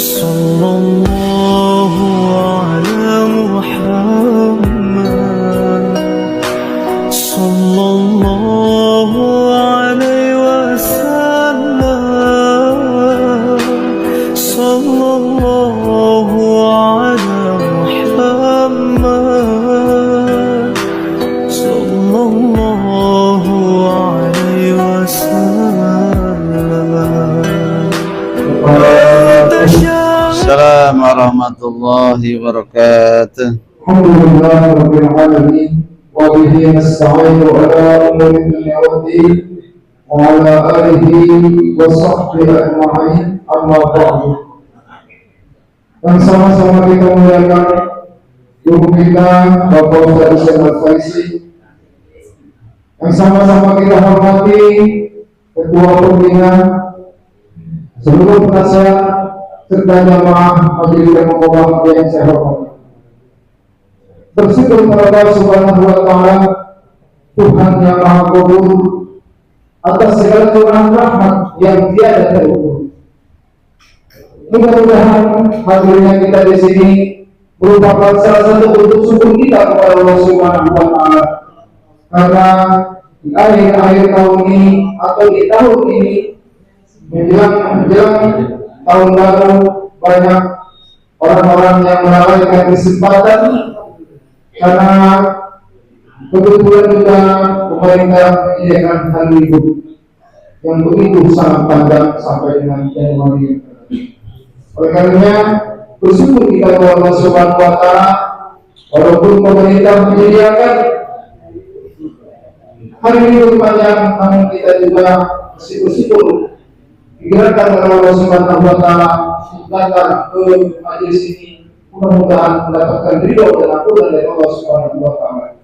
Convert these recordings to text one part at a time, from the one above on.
Sallallahu ala Muhammad, sallallahu alaihi wasallam, sallallahu ala Muhammad, sallallahu alaihi wasallam. Assalamualaikum warahmatullahi wabarakatuh. Alhamdulillahirabbil alamin wa bihi nasta'inu ala umuri dunya waddin wa ala alihi wa sahbihi ajma'in, amma ba'du. Dan sama-sama kita muliakan guru kita Bapak Ustaz Syamsul Faisi, yang sama-sama kita hormati ketua pembina, seluruh penasihat serta jamaah majelis Muqawwah yang saya hormati. Bersyukur kepada Allah Subhanahu wa taala, Tuhan yang Maha Kabul, atas segala curahan rahmat yang tiada terukur. Mudah-mudahan hadirnya kita di sini merupakan salah satu bentuk syukur kita kepada Allah Subhanahu wa taala, karena di akhir-akhir tahun ini atau di tahun ini menjelang tahun baru, banyak orang-orang yang melewatkan kesempatan karena kebetulan juga pemerintah menyediakan hari libur yang begitu sangat panjang sampai dengan Januari. Oleh karenanya bersyukur kita kepada Allah Subhanahu wa taala, walaupun pemerintah menyediakan hari libur panjang, namun kita juga masih bersyukur digerakkan oleh Allah Subhanahu wa taala datang ke majelis ini, mudah-mudahan mendapatkan ridho dan ampunan dari Allah Subhanahu wa taala.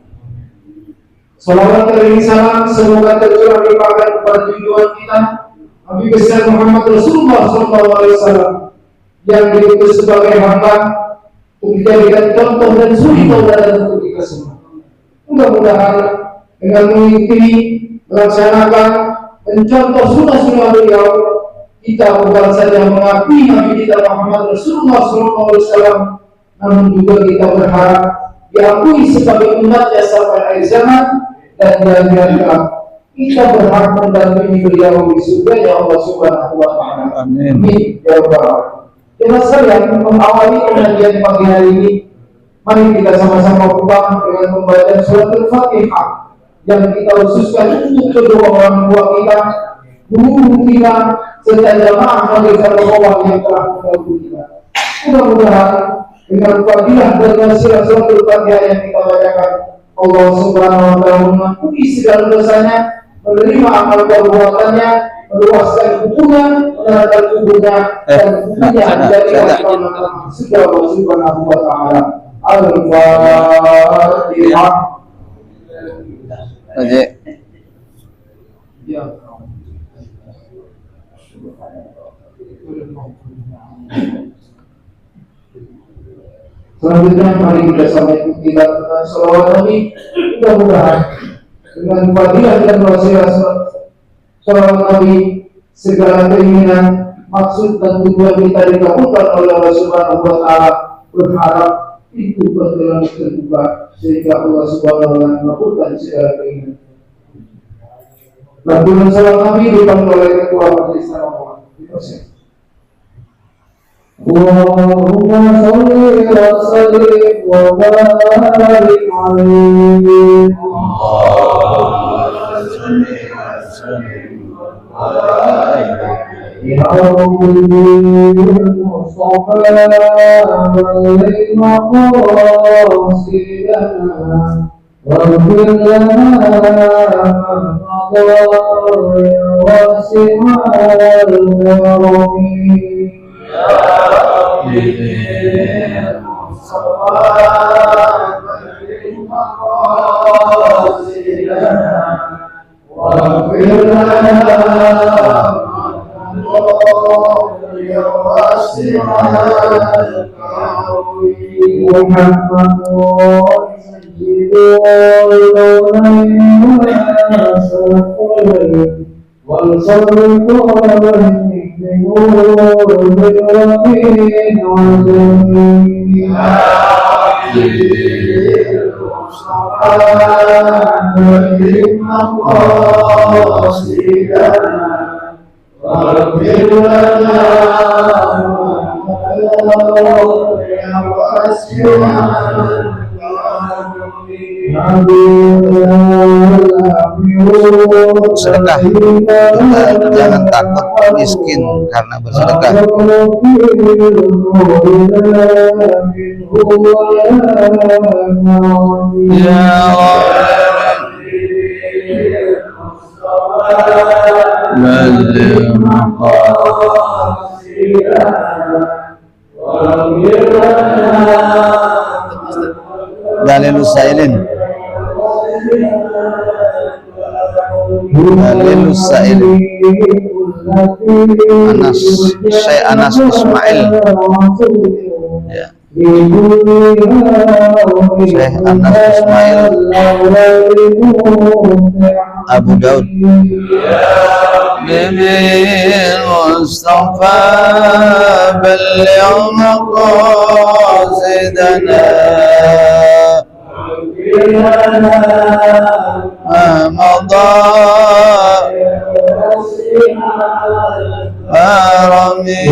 Salawat dan salam semoga tercurah limpahkan kepada junjungan kita Nabi besar Muhammad Rasulullah SAW yang diutus sebagai hamba untuk dijadikan contoh dan suri tauladan untuk kita semua. Mudah-mudahan dengan mengikuti, melaksanakan, mencontoh sunnah-sunnah beliau, kita bukan saja mengakui Nabi kita Muhammad Rasulullah SAW, namun juga kita berharap diakui sebagai umatnya sampai akhir zaman dan dari kelak. Kita berhak mendampingi beliau di surga ya Allah Subhanahu wa taala. Amin. Ya Allah. Jemaah sekalian, mengawali pengajian pagi hari ini, mari kita sama-sama pulang dengan membaca surat Al-Fatihah yang kita khususkan untuk kedua orang tua kita, guru kita, serta jamaah majelis Muqawwah yang telah mendahului kita. Mudah-mudahan dengan fadilah dan nasihat surat Al-Fatihah yang kita bacakan, Allah Subhanahu wa taala mengampuni segala dosanya, menerima amal perbuatannya, meluaskan hubungan, menerakan hubungan dan hubungannya menjadi orang sudah Allah Subhanahu wa taala. Al-Fatihah. Ya. Selanjutnya mari kita sampaikan kita salawat Nabi. Mudah-mudahan dengan fadilah dan wasilah salawat Nabi, segala keinginan, maksud dan tujuan kita dikabulkan oleh Allah Subhanahu wa taala. Berharap itu berjalan terbuka sehingga Allah Subhanahu wa taala mengabulkan segala keinginan. Lantunan salawat Nabi dipandu oleh ketua majelis Muqawwah. Allahumma sholli wa sallim wa barik alaihi. Ya Mustafa alaihi maqasidana واغفر لنا قضايا واسع الكرم يا ربي واغفر لنا قضايا واسع الكرم محمد والصبر Sedekah, jangan takut miskin karena bersedekah. Ya Dalilus Sailin. Dalilus Sailin. Syekh Anas Ismail. Ya. Syekh Anas Ismail Abu Daud. Bibil Mustafa balligh maqasidana مضى يا ربي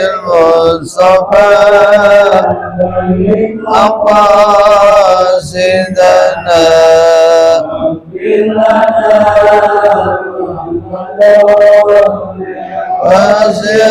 المصطفى مقاصدنا واسع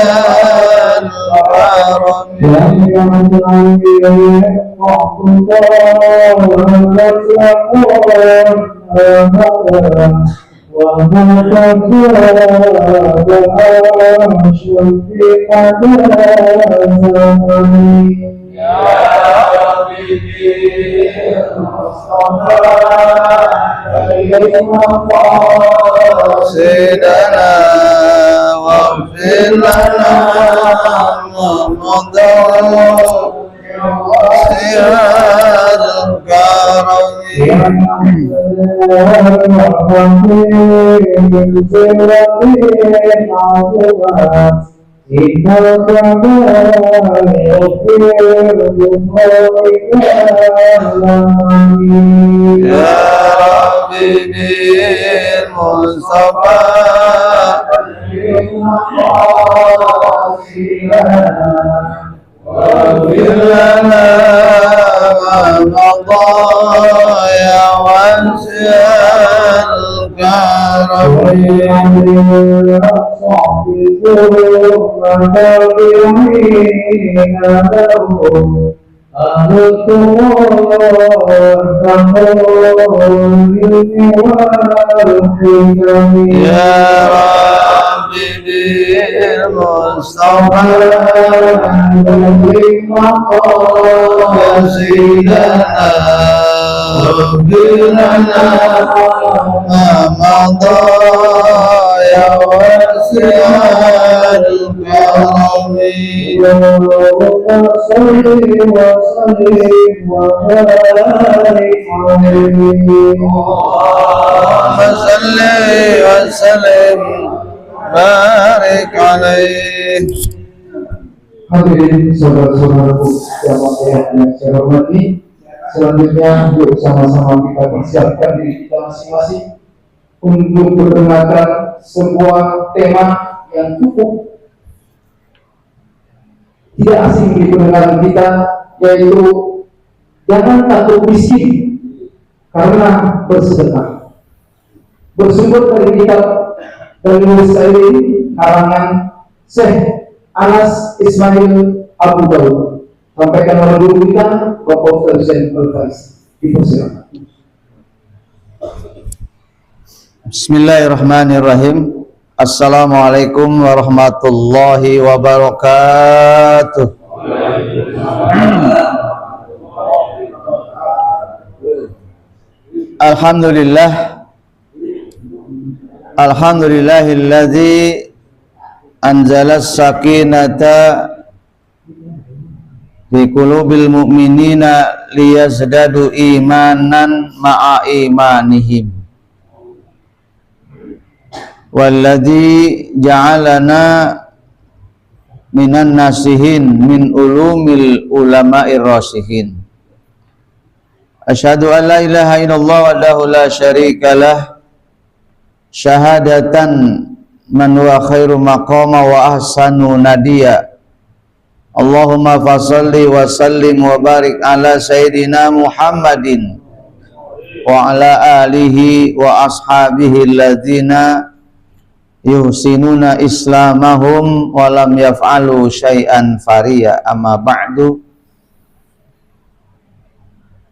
سيدنا واغفر لنا ما مضى سياد يا ربي بالمصطفى واغفر لنا ما مضى يا واسع يا ربي بالمصطفى يا سيدنا اغفر لنا ما مضى يا واسع الكرم صل وسلم وبارك عليه اللهم صل وسلم بارك عليه. Hadirin saudara-saudaraku jamaah yang saya hormati, selanjutnya yuk sama-sama kita persiapkan diri kita masing-masing untuk mendengarkan sebuah tema yang cukup tidak asing di pendengaran kita, yaitu jangan takut miskin karena bersedekah. Bersumber dari kitab Dalilus Sailin karangan Syekh Anas Ismail Abu Daud, sampaikan oleh guru kita Bapak Ustaz Zain Al-Faiz. Dipersilakan. Bismillahirrahmanirrahim. Assalamualaikum warahmatullahi wabarakatuh. Alhamdulillah, Alhamdulillahilladzi anzalas sakinata fi qulubil mu'minina liyazdadu imanan ma'a imanihim walladzi ja'alana minan nasihin min ulumil ulama'ir rasihin. Asyhadu an la ilaha illallah wahdahu la syarikalah syahadatan man wa khairu maqama wa ahsanu nadiya. Allahumma fasalli wa sallim wa barik ala sayyidina Muhammadin wa ala alihi wa ashabihi alladzina yuhsinuna islamahum wa lam yaf'alu syai'an fariya. Amma ba'du.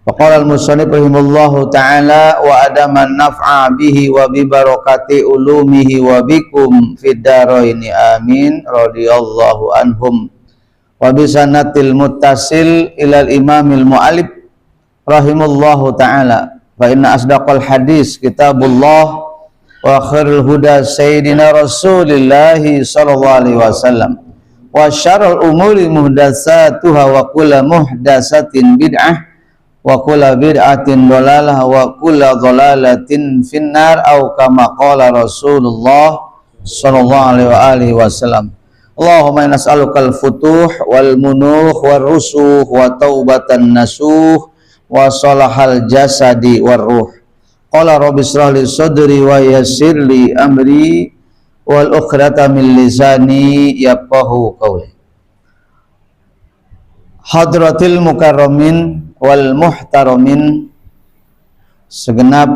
Faqala al-musannif rahimahullahu ta'ala wa adaman naf'a bihi wa bi barakati ulumihi wa bikum fid dharaini amin radhiyallahu anhum wa bi sanatil muttasil ilal imamil mu'allif rahimahullahu ta'ala. Fa inna asdaqal hadis kitabullah wa khairul huda sayyidina rasulillahi sallallahu alaihi wasallam wa syarrul umuri muhdatsatuha wa kullu muhdatsatin bid'ah wa kullu bid'atin dhalalah wa kullu dhalalatin finnar au kama qala Rasulullah sallallahu alaihi wasallam. Allahumma inna nas'alukal futuh wal munuh war rusuh wa taubatan nasuh wa salahal jasadi war ruh. Qala rabbi shrah li sadri wa yassir li amri wal ukhrata min lisani yafqahu qawli. Hadratil mukarramin wal muhtaramin, segenap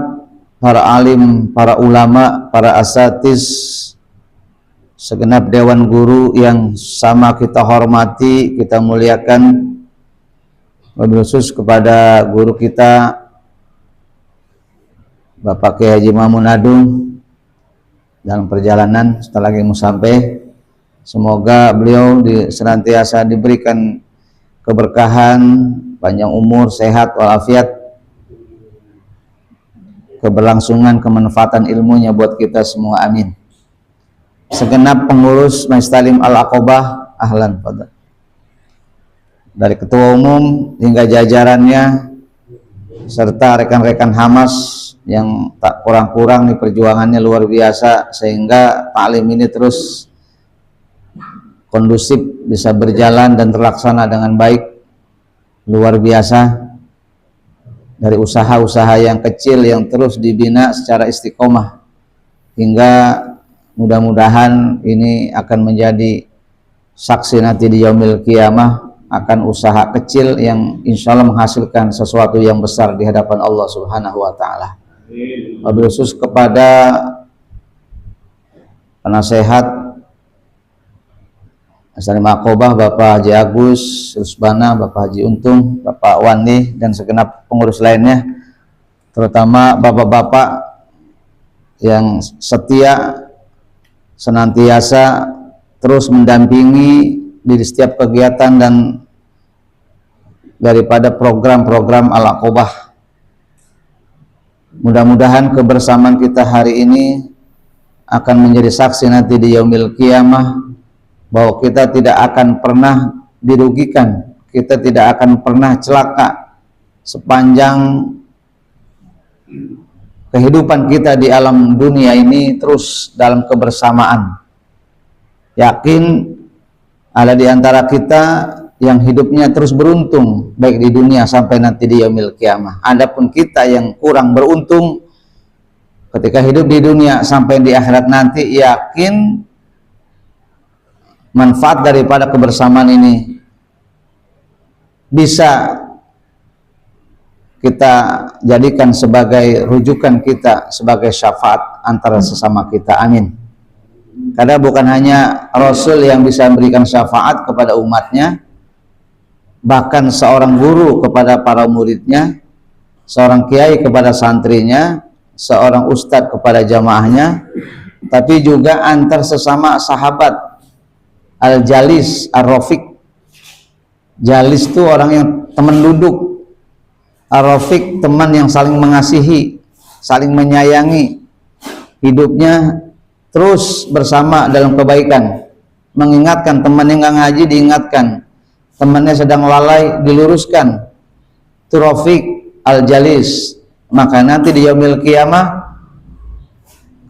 para alim, para ulama, para asatis, segenap dewan guru yang sama kita hormati, kita muliakan, wabil khusus kepada guru kita Bapak Kiai Haji Mamun Adung dalam perjalanan setelah lagi mau sampai. Semoga beliau senantiasa diberikan keberkahan, panjang umur, sehat walafiat, keberlangsungan, kemanfaatan ilmunya buat kita semua, amin. Segenap pengurus Majelis Talim Al-Aqobah, ahlan fadhal, dari ketua umum hingga jajarannya serta rekan-rekan Hamas yang tak kurang-kurang nih, perjuangannya luar biasa sehingga taklim ini terus kondusif, bisa berjalan dan terlaksana dengan baik. Luar biasa, dari usaha-usaha yang kecil yang terus dibina secara istiqomah hingga mudah-mudahan ini akan menjadi saksi nanti di yaumil qiyamah akan usaha kecil yang insya Allah menghasilkan sesuatu yang besar di hadapan Allah Subhanahu wa ta'ala. Wabil khusus kepada penasehat Salim Aqobah, Bapak Haji Agus Rusbana, Bapak Haji Untung, Bapak Wani, dan segenap pengurus lainnya, terutama bapak-bapak yang setia senantiasa terus mendampingi di setiap kegiatan dan daripada program-program Al-Aqobah. Mudah-mudahan kebersamaan kita hari ini akan menjadi saksi nanti di yaumil qiyamah bahwa kita tidak akan pernah dirugikan, kita tidak akan pernah celaka sepanjang kehidupan kita di alam dunia ini, terus dalam kebersamaan. Yakin ada di antara kita yang hidupnya terus beruntung baik di dunia sampai nanti di yaumil qiyamah. Adapun kita yang kurang beruntung ketika hidup di dunia sampai di akhirat nanti, yakin manfaat daripada kebersamaan ini bisa kita jadikan sebagai rujukan kita, sebagai syafaat antara sesama kita, amin. Karena bukan hanya Rasul yang bisa memberikan syafaat kepada umatnya, bahkan seorang guru kepada para muridnya, seorang kiai kepada santrinya, seorang ustadz kepada jamaahnya, tapi juga antar sesama sahabat. Al-Jalis, Ar-Rafiq. Jalis itu orang yang teman duduk, Ar-Rafiq teman yang saling mengasihi, saling menyayangi, hidupnya terus bersama dalam kebaikan, mengingatkan teman yang nggak ngaji diingatkan, temannya sedang lalai diluruskan, turafik al-jalis. Maka nanti di yaumil qiyamah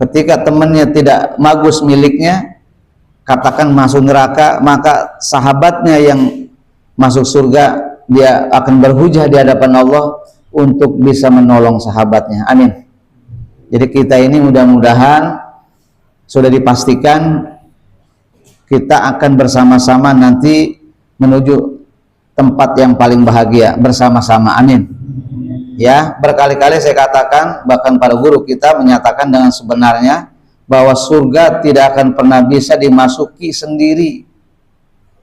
ketika temannya tidak bagus miliknya, katakan masuk neraka, maka sahabatnya yang masuk surga dia akan berhujah di hadapan Allah untuk bisa menolong sahabatnya. Amin. Jadi kita ini mudah-mudahan sudah dipastikan kita akan bersama-sama nanti menuju tempat yang paling bahagia bersama-sama. Amin. Ya, berkali-kali saya katakan, bahkan para guru kita menyatakan dengan sebenarnya bahwa surga tidak akan pernah bisa dimasuki sendiri.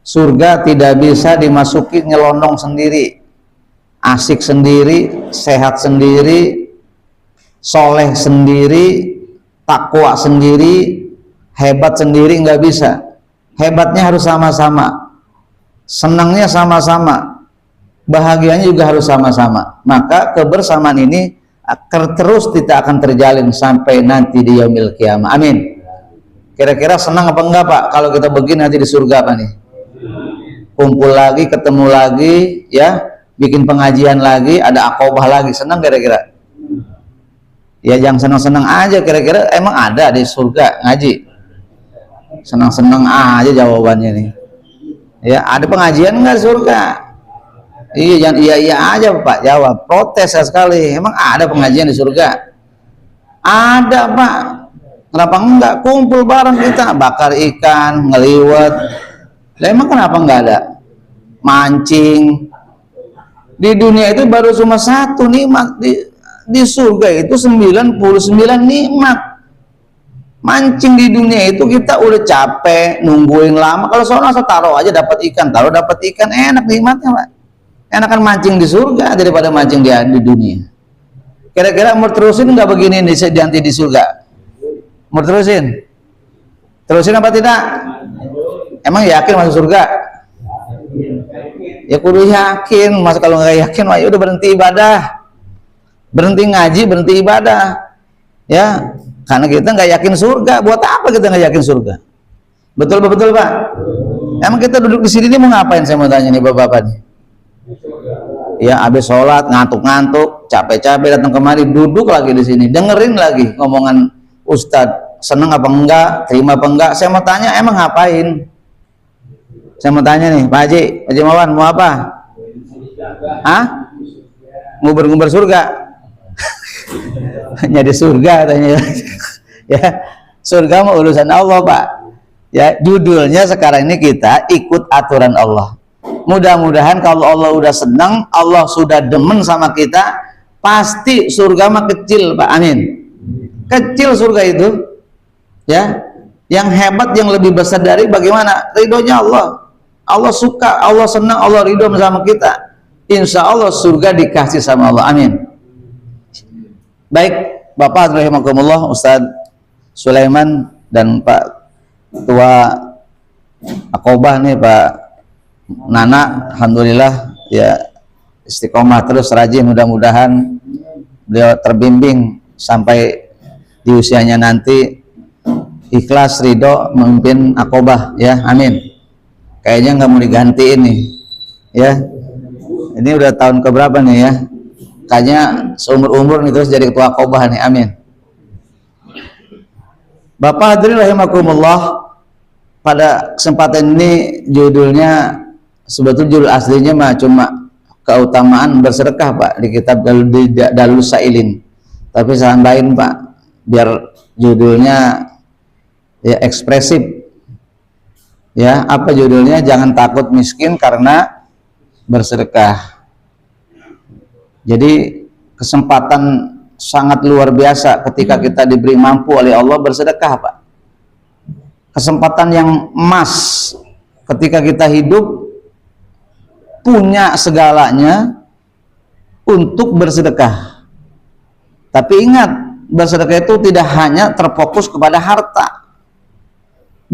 Surga tidak bisa dimasuki nyelonong sendiri, asik sendiri, sehat sendiri, soleh sendiri, takwa sendiri, hebat sendiri, nggak bisa. Hebatnya harus sama-sama, senangnya sama-sama, bahagianya juga harus sama-sama. Maka kebersamaan ini terus tidak akan terjalin sampai nanti di yaumil qiyamah. Amin. Kira-kira senang apa enggak Pak kalau kita begini nanti di surga Pak nih? Kumpul lagi, ketemu lagi, ya, bikin pengajian lagi, ada akobah lagi, senang kira-kira? Ya jangan senang-senang aja, kira-kira emang ada di surga ngaji? Senang-senang aja jawabannya nih. Ya, ada pengajian enggak surga? Iya, jangan iya aja Pak jawab. Protes sekali. Emang ada pengajian di surga? Ada Pak. Kenapa enggak? Kumpul bareng kita, bakar ikan, ngeliwet. Lah emang kenapa enggak ada? Mancing. Di dunia itu baru cuma satu nikmat, di surga itu 99 nikmat. Mancing di dunia itu kita udah capek nungguin lama. Kalau soalnya taruh aja dapat ikan, enak nikmatnya Pak. Enakan mancing di surga daripada mancing di dunia. Kira-kira mau terusin nggak begini nih nanti di surga? Mau terusin? Terusin apa tidak? Emang yakin masuk surga? Ya kudu yakin. Masa kalau nggak yakin, ya udah berhenti ibadah, berhenti ngaji, berhenti ibadah. Ya, karena kita nggak yakin surga. Buat apa kita nggak yakin surga? Betul Pak? Emang kita duduk di sini ini mau ngapain? Saya mau tanya nih bapak-bapak nih. Ya, habis sholat ngantuk-ngantuk, capek-capek datang kemari, duduk lagi di sini, dengerin lagi ngomongan Ustadz. Seneng apa enggak, terima apa enggak? Saya mau tanya, emang ngapain? Saya mau tanya nih, Pak Haji Mawan, mau apa? Hah? Nguber-nguber surga? Nyari surga katanya. Ya, surga mau urusan Allah Pak. Ya, judulnya sekarang ini kita ikut aturan Allah. Mudah-mudahan kalau Allah udah senang, Allah sudah demen sama kita, pasti surga mah kecil Pak. Amin. Kecil surga itu, ya. Yang hebat, yang lebih besar dari bagaimana? Ridhonya Allah. Allah suka, Allah senang, Allah ridho sama kita. Insya Allah surga dikasih sama Allah. Amin. Baik, Bapak rahimakumullah, Ustadz Sulaiman dan Pak Ketua Akobah nih Pak Nana, alhamdulillah ya istiqomah terus, rajin, mudah-mudahan beliau terbimbing sampai di usianya nanti ikhlas ridho memimpin Akobah ya. Amin. Kayaknya nggak mau diganti ini ya, ini udah tahun keberapa nih ya, kayaknya seumur-umur nih terus jadi ketua Akobah nih. Amin. Bapak hadirin rahimakumullah, pada kesempatan ini judulnya, sebetulnya judul aslinya mah cuma keutamaan bersedekah Pak di kitab Dalus Sailin, tapi saya tambahin Pak biar judulnya ya ekspresif. Ya, apa judulnya? Jangan takut miskin karena bersedekah. Jadi kesempatan sangat luar biasa ketika kita diberi mampu oleh Allah bersedekah Pak. Kesempatan yang emas ketika kita hidup punya segalanya untuk bersedekah. Tapi ingat, bersedekah itu tidak hanya terfokus kepada harta.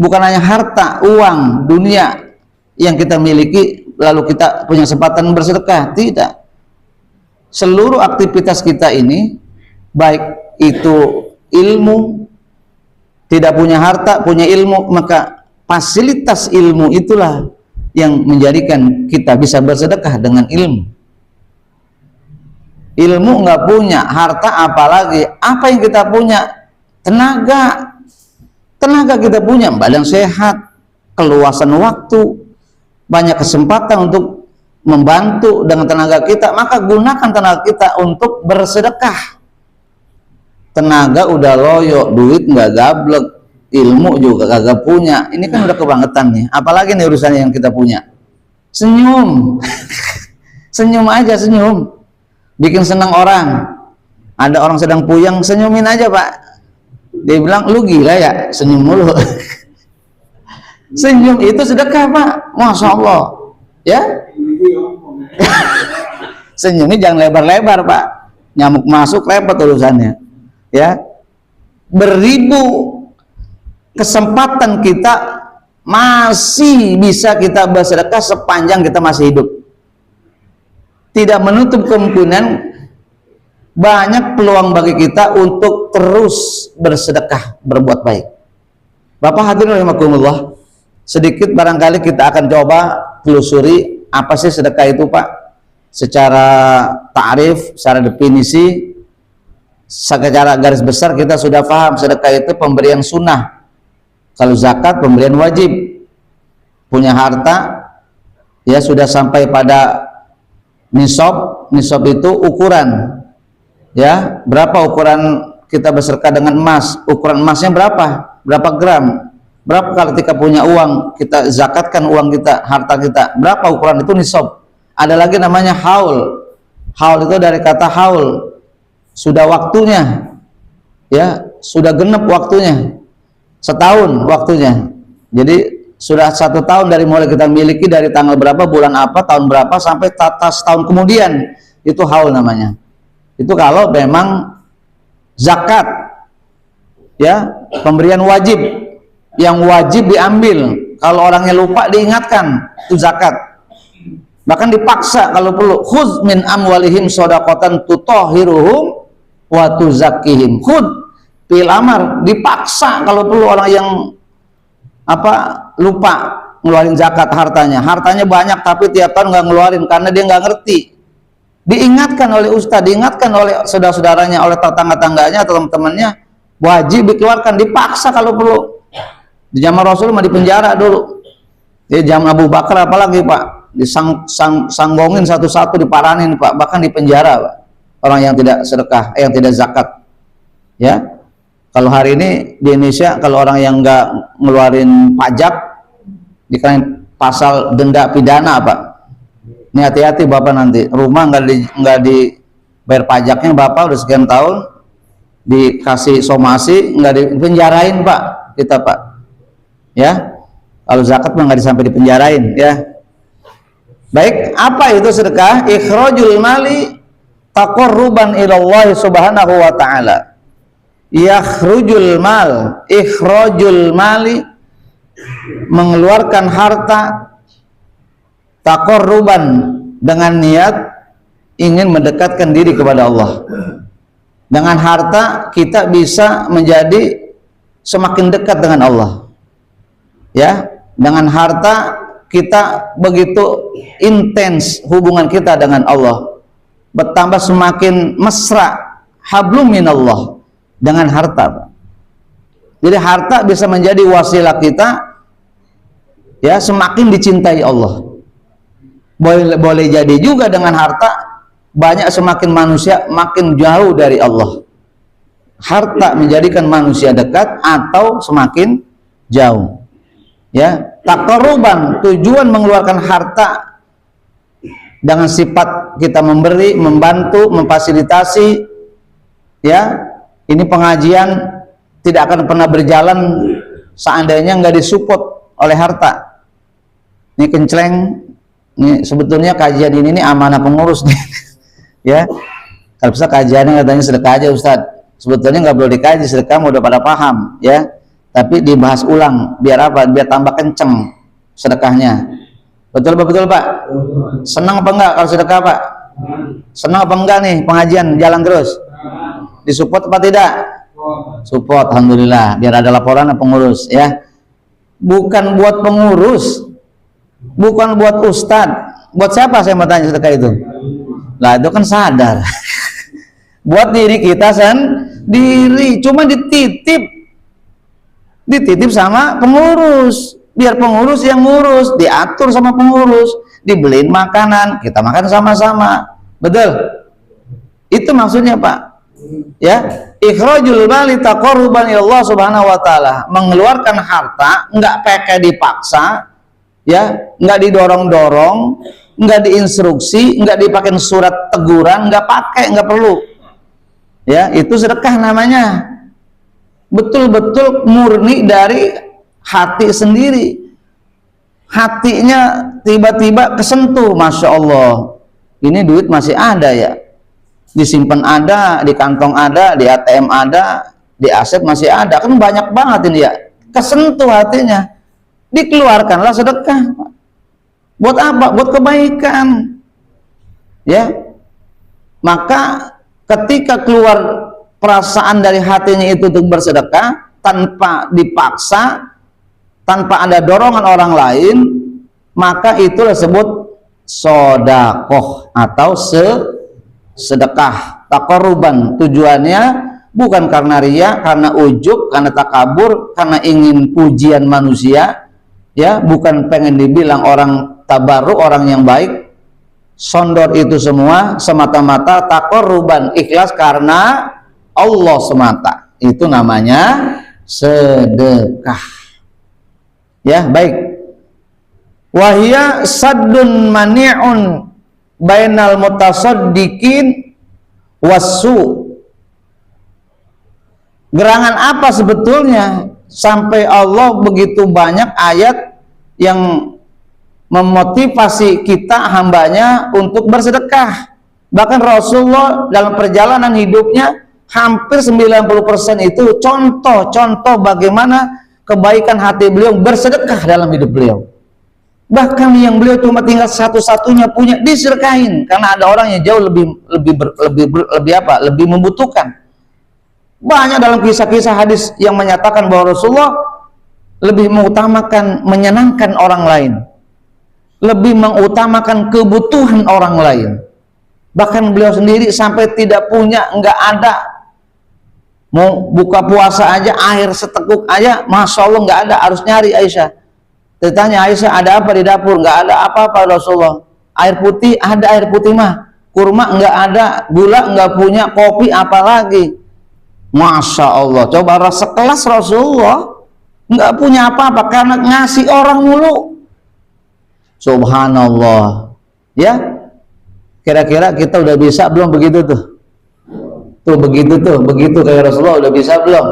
Bukan hanya harta, uang, dunia yang kita miliki lalu kita punya kesempatan bersedekah. Tidak. Seluruh aktivitas kita ini, baik itu ilmu, tidak punya harta, punya ilmu, maka fasilitas ilmu itulah yang menjadikan kita bisa bersedekah dengan ilmu. Ilmu nggak punya, harta apalagi. Apa yang kita punya? Tenaga. Tenaga kita punya, badan sehat, keluasan waktu, banyak kesempatan untuk membantu dengan tenaga kita, maka gunakan tenaga kita untuk bersedekah. Tenaga udah loyo, duit nggak gablek, ilmu juga kagak punya. Ini kan udah kebangetan nih. Apalagi nih urusannya yang kita punya. Senyum, senyum aja, senyum, bikin senang orang. Ada orang sedang puyeng, senyumin aja pak. Dia bilang, lu gila ya, senyum mulu. Senyum itu sedekah pak, masya Allah. Ya, senyumnya jangan lebar-lebar pak. Nyamuk masuk repot urusannya. Ya, beribu kesempatan kita masih bisa kita bersedekah sepanjang kita masih hidup. Tidak menutup kemungkinan banyak peluang bagi kita untuk terus bersedekah, berbuat baik. Bapak hadirin rahimakumullah, sedikit barangkali kita akan coba telusuri apa sih sedekah itu Pak, secara ta'rif, secara definisi. Secara garis besar kita sudah paham sedekah itu pemberian sunnah. Kalau zakat pemberian wajib. Punya harta ya sudah sampai pada nisab. Nisab itu ukuran. Ya, berapa ukuran kita bersedekah dengan emas? Ukuran emasnya berapa? Berapa gram? Berapa kalau kita punya uang, kita zakatkan uang kita, harta kita. Berapa ukuran itu nisab? Ada lagi namanya haul. Haul itu dari kata haul. Sudah waktunya, ya sudah genep waktunya, setahun waktunya. Jadi sudah 1 tahun dari mulai kita miliki, dari tanggal berapa, bulan apa, tahun berapa, sampai setahun kemudian, itu haul namanya. Itu kalau memang zakat, ya pemberian wajib, yang wajib diambil. Kalau orangnya lupa diingatkan, itu zakat. Bahkan dipaksa kalau perlu. Khudz min amwalihim shadaqatan tutahhiruhum wa tuzakkihim. Khud fil amar, dipaksa kalau perlu orang yang lupa ngeluarin zakat hartanya. Hartanya banyak tapi tiap tahun nggak ngeluarin karena dia nggak ngerti. Diingatkan oleh ustadz, diingatkan oleh saudara-saudaranya, oleh tetangga-tangganya atau teman-temannya, wajib dikeluarkan, dipaksa kalau perlu. Di zaman Rasul mah dipenjara dulu. Di zaman Abu Bakar apalagi Pak, disanggongin satu-satu, diparanin Pak, bahkan dipenjara Pak. Orang yang tidak sedekah, yang tidak zakat. Ya, kalau hari ini di Indonesia, kalau orang yang nggak ngeluarin pajak, dikenain pasal denda pidana Pak. Ini hati-hati Bapak, nanti rumah nggak dibayar pajaknya Bapak udah sekian tahun, dikasih somasi, nggak dipenjarain Pak kita Pak. Ya, kalau zakat mah nggak sampai dipenjarain ya. Baik, apa itu sedekah? Ikhrajul mali taqarruban ilallahi subhanahu wa ta'ala. Yakhrujul mal, ikhrajul mali, mengeluarkan harta, taqarruban, dengan niat ingin mendekatkan diri kepada Allah. Dengan harta kita bisa menjadi semakin dekat dengan Allah. Ya, dengan harta kita begitu intens hubungan kita dengan Allah, bertambah semakin mesra, hablum minallah, dengan harta. Jadi harta bisa menjadi wasilah kita ya semakin dicintai Allah. Boleh jadi juga dengan harta banyak semakin manusia makin jauh dari Allah. Harta menjadikan manusia dekat atau semakin jauh. Ya, taqarruban, tujuan mengeluarkan harta dengan sifat kita memberi, membantu, memfasilitasi. Ya, ini pengajian tidak akan pernah berjalan seandainya nggak disupport oleh harta. Ini kenceleng, ini sebetulnya kajian ini amanah pengurus nih. Ya, kalau bisa kajiannya katanya sedekah aja Ustadz. Sebetulnya nggak perlu dikaji, sedekah udah pada paham, ya. Tapi dibahas ulang, biar apa? Biar tambah kenceng sedekahnya. Betul Pak? Senang apa enggak kalau sedekah Pak? Senang apa enggak nih pengajian jalan terus? Disupport apa tidak? Support, alhamdulillah. Biar ada laporan pengurus ya. Bukan buat pengurus, bukan buat ustadz. Buat siapa saya mau tanya sedekah itu? Lah itu kan sadar. Buat diri kita sendiri. Cuma dititip sama pengurus. Biar pengurus yang ngurus, diatur sama pengurus, dibeliin makanan, kita makan sama-sama. Betul? Itu maksudnya, Pak. Ya, ikhrajul mali taqarruban ila Allah Subhanahu wa taala, mengeluarkan harta enggak pakai dipaksa, ya, enggak didorong-dorong, enggak diinstruksi, enggak dipakai surat teguran, enggak pakai, enggak perlu. Ya, itu sedekah namanya. Betul-betul murni dari hati sendiri. Hatinya tiba-tiba kesentuh, Masya Allah, ini duit masih ada ya, disimpan ada, di kantong ada, di ATM ada, di aset masih ada, kan banyak banget ini ya. Kesentuh hatinya, dikeluarkanlah sedekah. Buat apa? Buat kebaikan ya. Maka ketika keluar perasaan dari hatinya itu untuk bersedekah tanpa dipaksa, tanpa ada dorongan orang lain, maka itu disebut sodakoh atau sedekah taqarruban. Tujuannya bukan karena riya, karena ujub, karena takabur, karena ingin pujian manusia, ya, bukan pengen dibilang orang tabarruk, orang yang baik. Sondor itu semua semata-mata taqarruban, ikhlas karena Allah semata. Itu namanya sedekah. Ya, baik. Wahia saddun mani'un bainal mutasaddiqin wassu. Gerangan apa sebetulnya sampai Allah begitu banyak ayat yang memotivasi kita hambanya untuk bersedekah. Bahkan Rasulullah dalam perjalanan hidupnya hampir 90% itu contoh-contoh bagaimana kebaikan hati beliau bersedekah dalam hidup beliau. Bahkan yang beliau cuma tinggal satu-satunya punya disedekahin karena ada orang yang jauh lebih membutuhkan. Banyak dalam kisah-kisah hadis yang menyatakan bahwa Rasulullah lebih mengutamakan menyenangkan orang lain, lebih mengutamakan kebutuhan orang lain. Bahkan beliau sendiri sampai tidak punya, enggak ada, mau buka puasa aja air seteguk aja, Masya Allah nggak ada, harus nyari Aisyah. Ditanya Aisyah, ada apa di dapur? Nggak ada apa-apa Rasulullah. Air putih ada, air putih mah. Kurma nggak ada, gula nggak punya, kopi apalagi. Masya Allah, coba sekelas Rasulullah nggak punya apa-apa karena ngasih orang mulu. Subhanallah. Ya, kira-kira kita udah bisa belum begitu tuh? Begitu kayak Rasulullah udah bisa belum?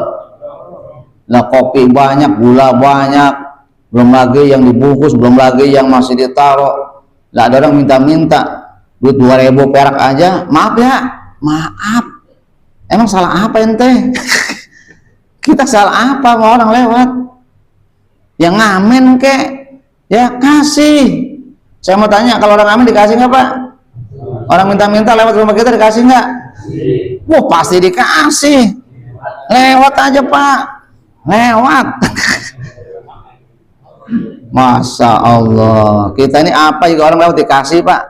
Nah, kopi banyak, gula banyak, belum lagi yang dibungkus, belum lagi yang masih ditaruh. Lah ada orang minta-minta duit 2000 perak aja, maaf ya, maaf. Emang salah apa ente? Kita salah apa sama orang lewat? Yang ngamen kek, ya kasih. Saya mau tanya, kalau orang ngamen dikasih nggak Pak? Orang minta-minta lewat rumah kita dikasih nggak? Wah, pasti dikasih. Lewat aja Pak, lewat. Masya Allah, kita ini apa juga orang lewat dikasih Pak.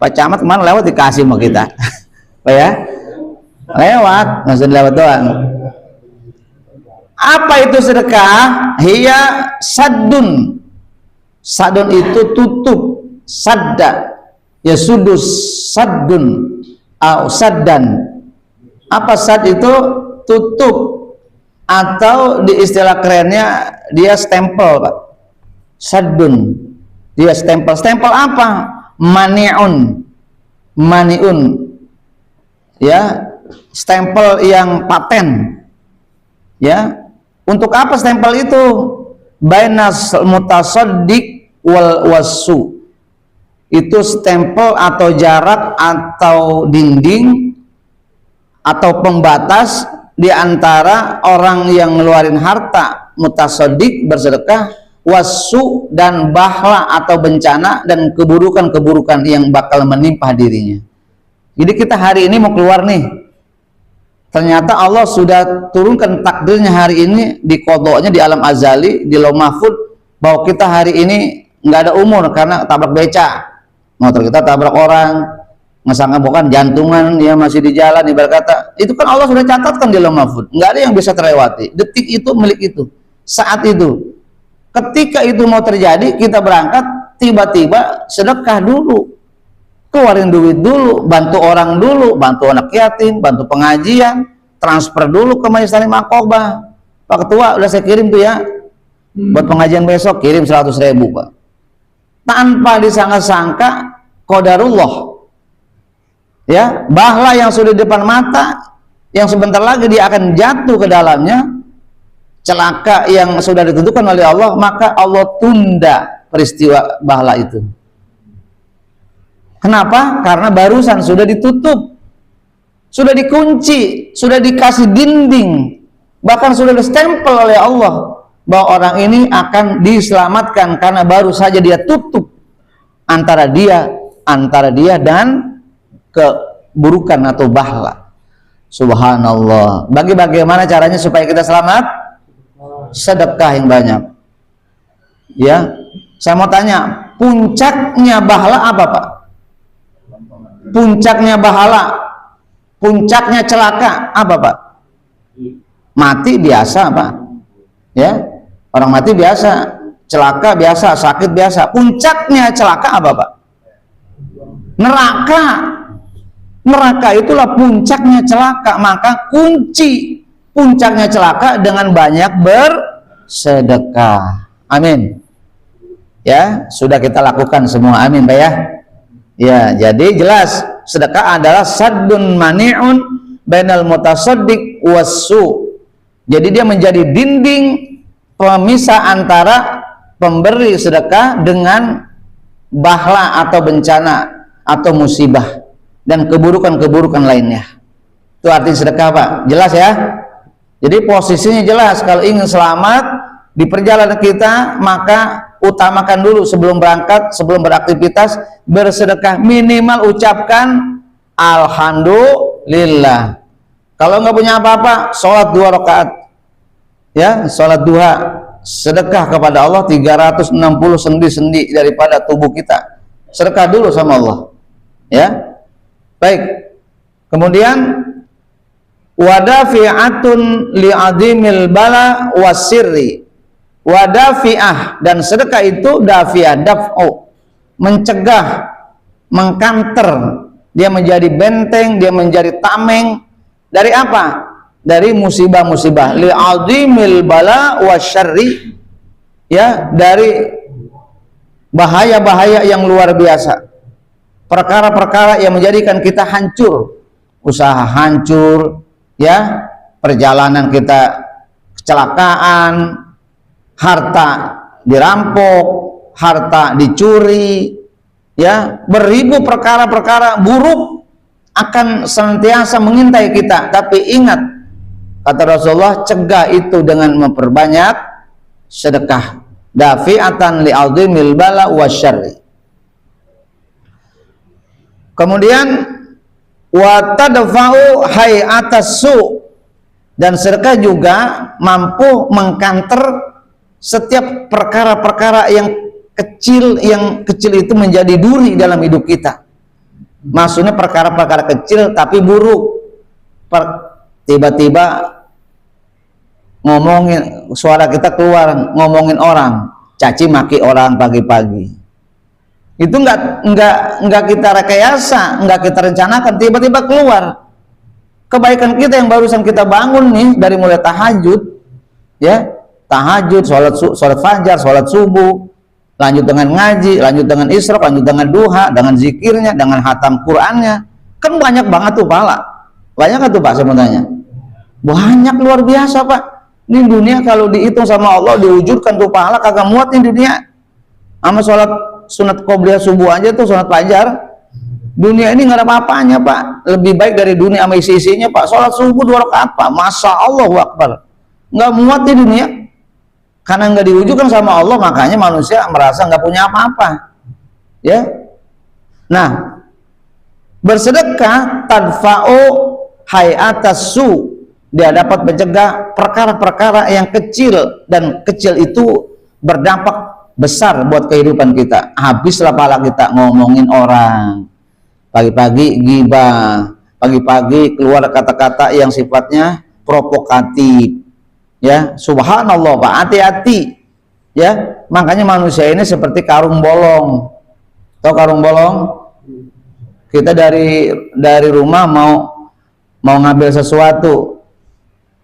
Pak Camat kemana lewat dikasih sama kita. Pak ya, lewat, nggak usah lewat doang. Apa itu sedekah? Hiya saddun. Saddun itu tutup, sadda. Ya sudus saddun. Saddan. Apa sad itu? Tutup, atau di istilah kerennya dia stempel Pak. Saddun, dia stempel. Stempel apa? Mani'un, ya, stempel yang paten. Ya, untuk apa stempel itu? Bainas mutasaddiq wal wassu. Itu stempel atau jarak atau dinding atau pembatas di antara orang yang ngeluarin harta mutasaddiq bersedekah, wassu dan bahla atau bencana dan keburukan-keburukan yang bakal menimpa dirinya. Jadi kita hari ini mau keluar nih, Ternyata Allah sudah turunkan takdirnya hari ini, di qadanya di alam azali, di lauh mahfud, bahwa kita hari ini nggak ada umur karena tabrak beca, motor kita tabrak orang, ngesangka jantungan ya masih di jalan, ibarat kata itu kan Allah sudah catatkan di lauh mahfud, nggak ada yang bisa terlewati. Detik itu milik itu, saat itu, ketika itu mau terjadi, kita berangkat, tiba-tiba sedekah dulu, keluarin duit dulu, bantu orang dulu, bantu anak yatim, bantu pengajian, transfer dulu ke Majelis Taklim Aqobah. Pak Ketua, udah saya kirim tuh ya, buat pengajian besok, kirim 100.000 Pak. Tanpa disangka-sangka, qadarullah. Ya, bahla yang sudah di depan mata, yang sebentar lagi dia akan jatuh ke dalamnya, celaka yang sudah ditentukan oleh Allah, maka Allah tunda peristiwa bahla itu. Kenapa? Karena barusan sudah ditutup, sudah dikunci, sudah dikasih dinding, bahkan sudah distempel oleh Allah bahwa orang ini akan diselamatkan karena baru saja dia tutup antara dia dan keburukan atau bahla. Subhanallah. Bagaimana caranya supaya kita selamat? Sedekah yang banyak. Ya, saya mau tanya, puncaknya bahla apa Pak? Puncaknya bahala, puncaknya celaka apa Pak? Mati biasa Pak, ya, orang mati biasa, celaka biasa, sakit biasa. Puncaknya celaka apa Pak? Neraka. Neraka itulah puncaknya celaka. Maka kunci puncaknya celaka dengan banyak bersedekah. Amin. Ya, sudah kita lakukan semua. Amin Pak ya. Ya, jadi jelas sedekah adalah saddun mani'un bainal mutasaddiq wassu. Jadi dia menjadi dinding pemisah antara pemberi sedekah dengan bahla atau bencana atau musibah dan keburukan-keburukan lainnya. Itu arti sedekah Pak. Jelas ya? Jadi posisinya jelas, kalau ingin selamat di perjalanan kita, maka utamakan dulu sebelum berangkat, sebelum beraktivitas, bersedekah. Minimal ucapkan alhamdulillah. Kalau nggak punya apa-apa, sholat 2 rakaat, ya, sholat duha, sedekah kepada Allah 360 sendi-sendi daripada tubuh kita. Sedekah dulu sama Allah, ya. Baik. Kemudian wadafi'atun li'adimil bala wasirri. Wadafi'ah, dan sedekah itu dafi'ah, daf'u, mencegah, mengkanter, dia menjadi benteng, dia menjadi tameng dari apa? Dari musibah-musibah. Li'adimil bala wasyarri, ya, dari bahaya-bahaya yang luar biasa, perkara-perkara yang menjadikan kita hancur, usaha hancur, ya, perjalanan kita kecelakaan, harta dirampok, harta dicuri, ya, beribu perkara-perkara buruk akan senantiasa mengintai kita. Tapi ingat, kata Rasulullah, cegah itu dengan memperbanyak sedekah. Dafi'atan li'adhimil bala wasyarri. Kemudian wa tadfa'u hay'atas su', dan sedekah juga mampu mengkanter setiap perkara-perkara yang kecil itu menjadi duri dalam hidup kita. Maksudnya perkara-perkara kecil tapi buruk. Tiba-tiba ngomongin, suara kita keluar ngomongin orang, caci maki orang pagi-pagi. Itu enggak kita rekayasa, enggak kita rencanakan, tiba-tiba keluar. Kebaikan kita yang barusan kita bangun nih, dari mulai tahajud, ya, tahajud, sholat fajar, sholat subuh, lanjut dengan ngaji, lanjut dengan isyraq, lanjut dengan duha, dengan zikirnya, dengan hatam Qur'annya, kan banyak banget tuh pahala. Banyak kan tuh Pak, saya mau tanya? Banyak, luar biasa Pak. Ini dunia kalau dihitung sama Allah, diwujudkan tuh pahala kagak muat nih dunia. Sama sholat sunat qobliyah subuh aja tuh, sunat fajar, dunia ini nggak ada apa-apanya Pak. Lebih baik dari dunia sama isi-isinya Pak. Sholat subuh 2 rakaat Pak, Masya Allah Akbar. Nggak muat di dunia, karena nggak diwujudkan sama Allah, makanya manusia merasa nggak punya apa-apa, ya. Nah, bersedekah tadfa'u hayatas su, dia dapat mencegah perkara-perkara yang kecil, dan kecil itu berdampak besar buat kehidupan kita. Habislah pala kita ngomongin orang, pagi-pagi ghibah, pagi-pagi keluar kata-kata yang sifatnya provokatif, ya. Subhanallah Pak, hati-hati, ya. Makanya manusia ini seperti karung bolong. Tahu karung bolong? Kita dari rumah mau ngambil sesuatu,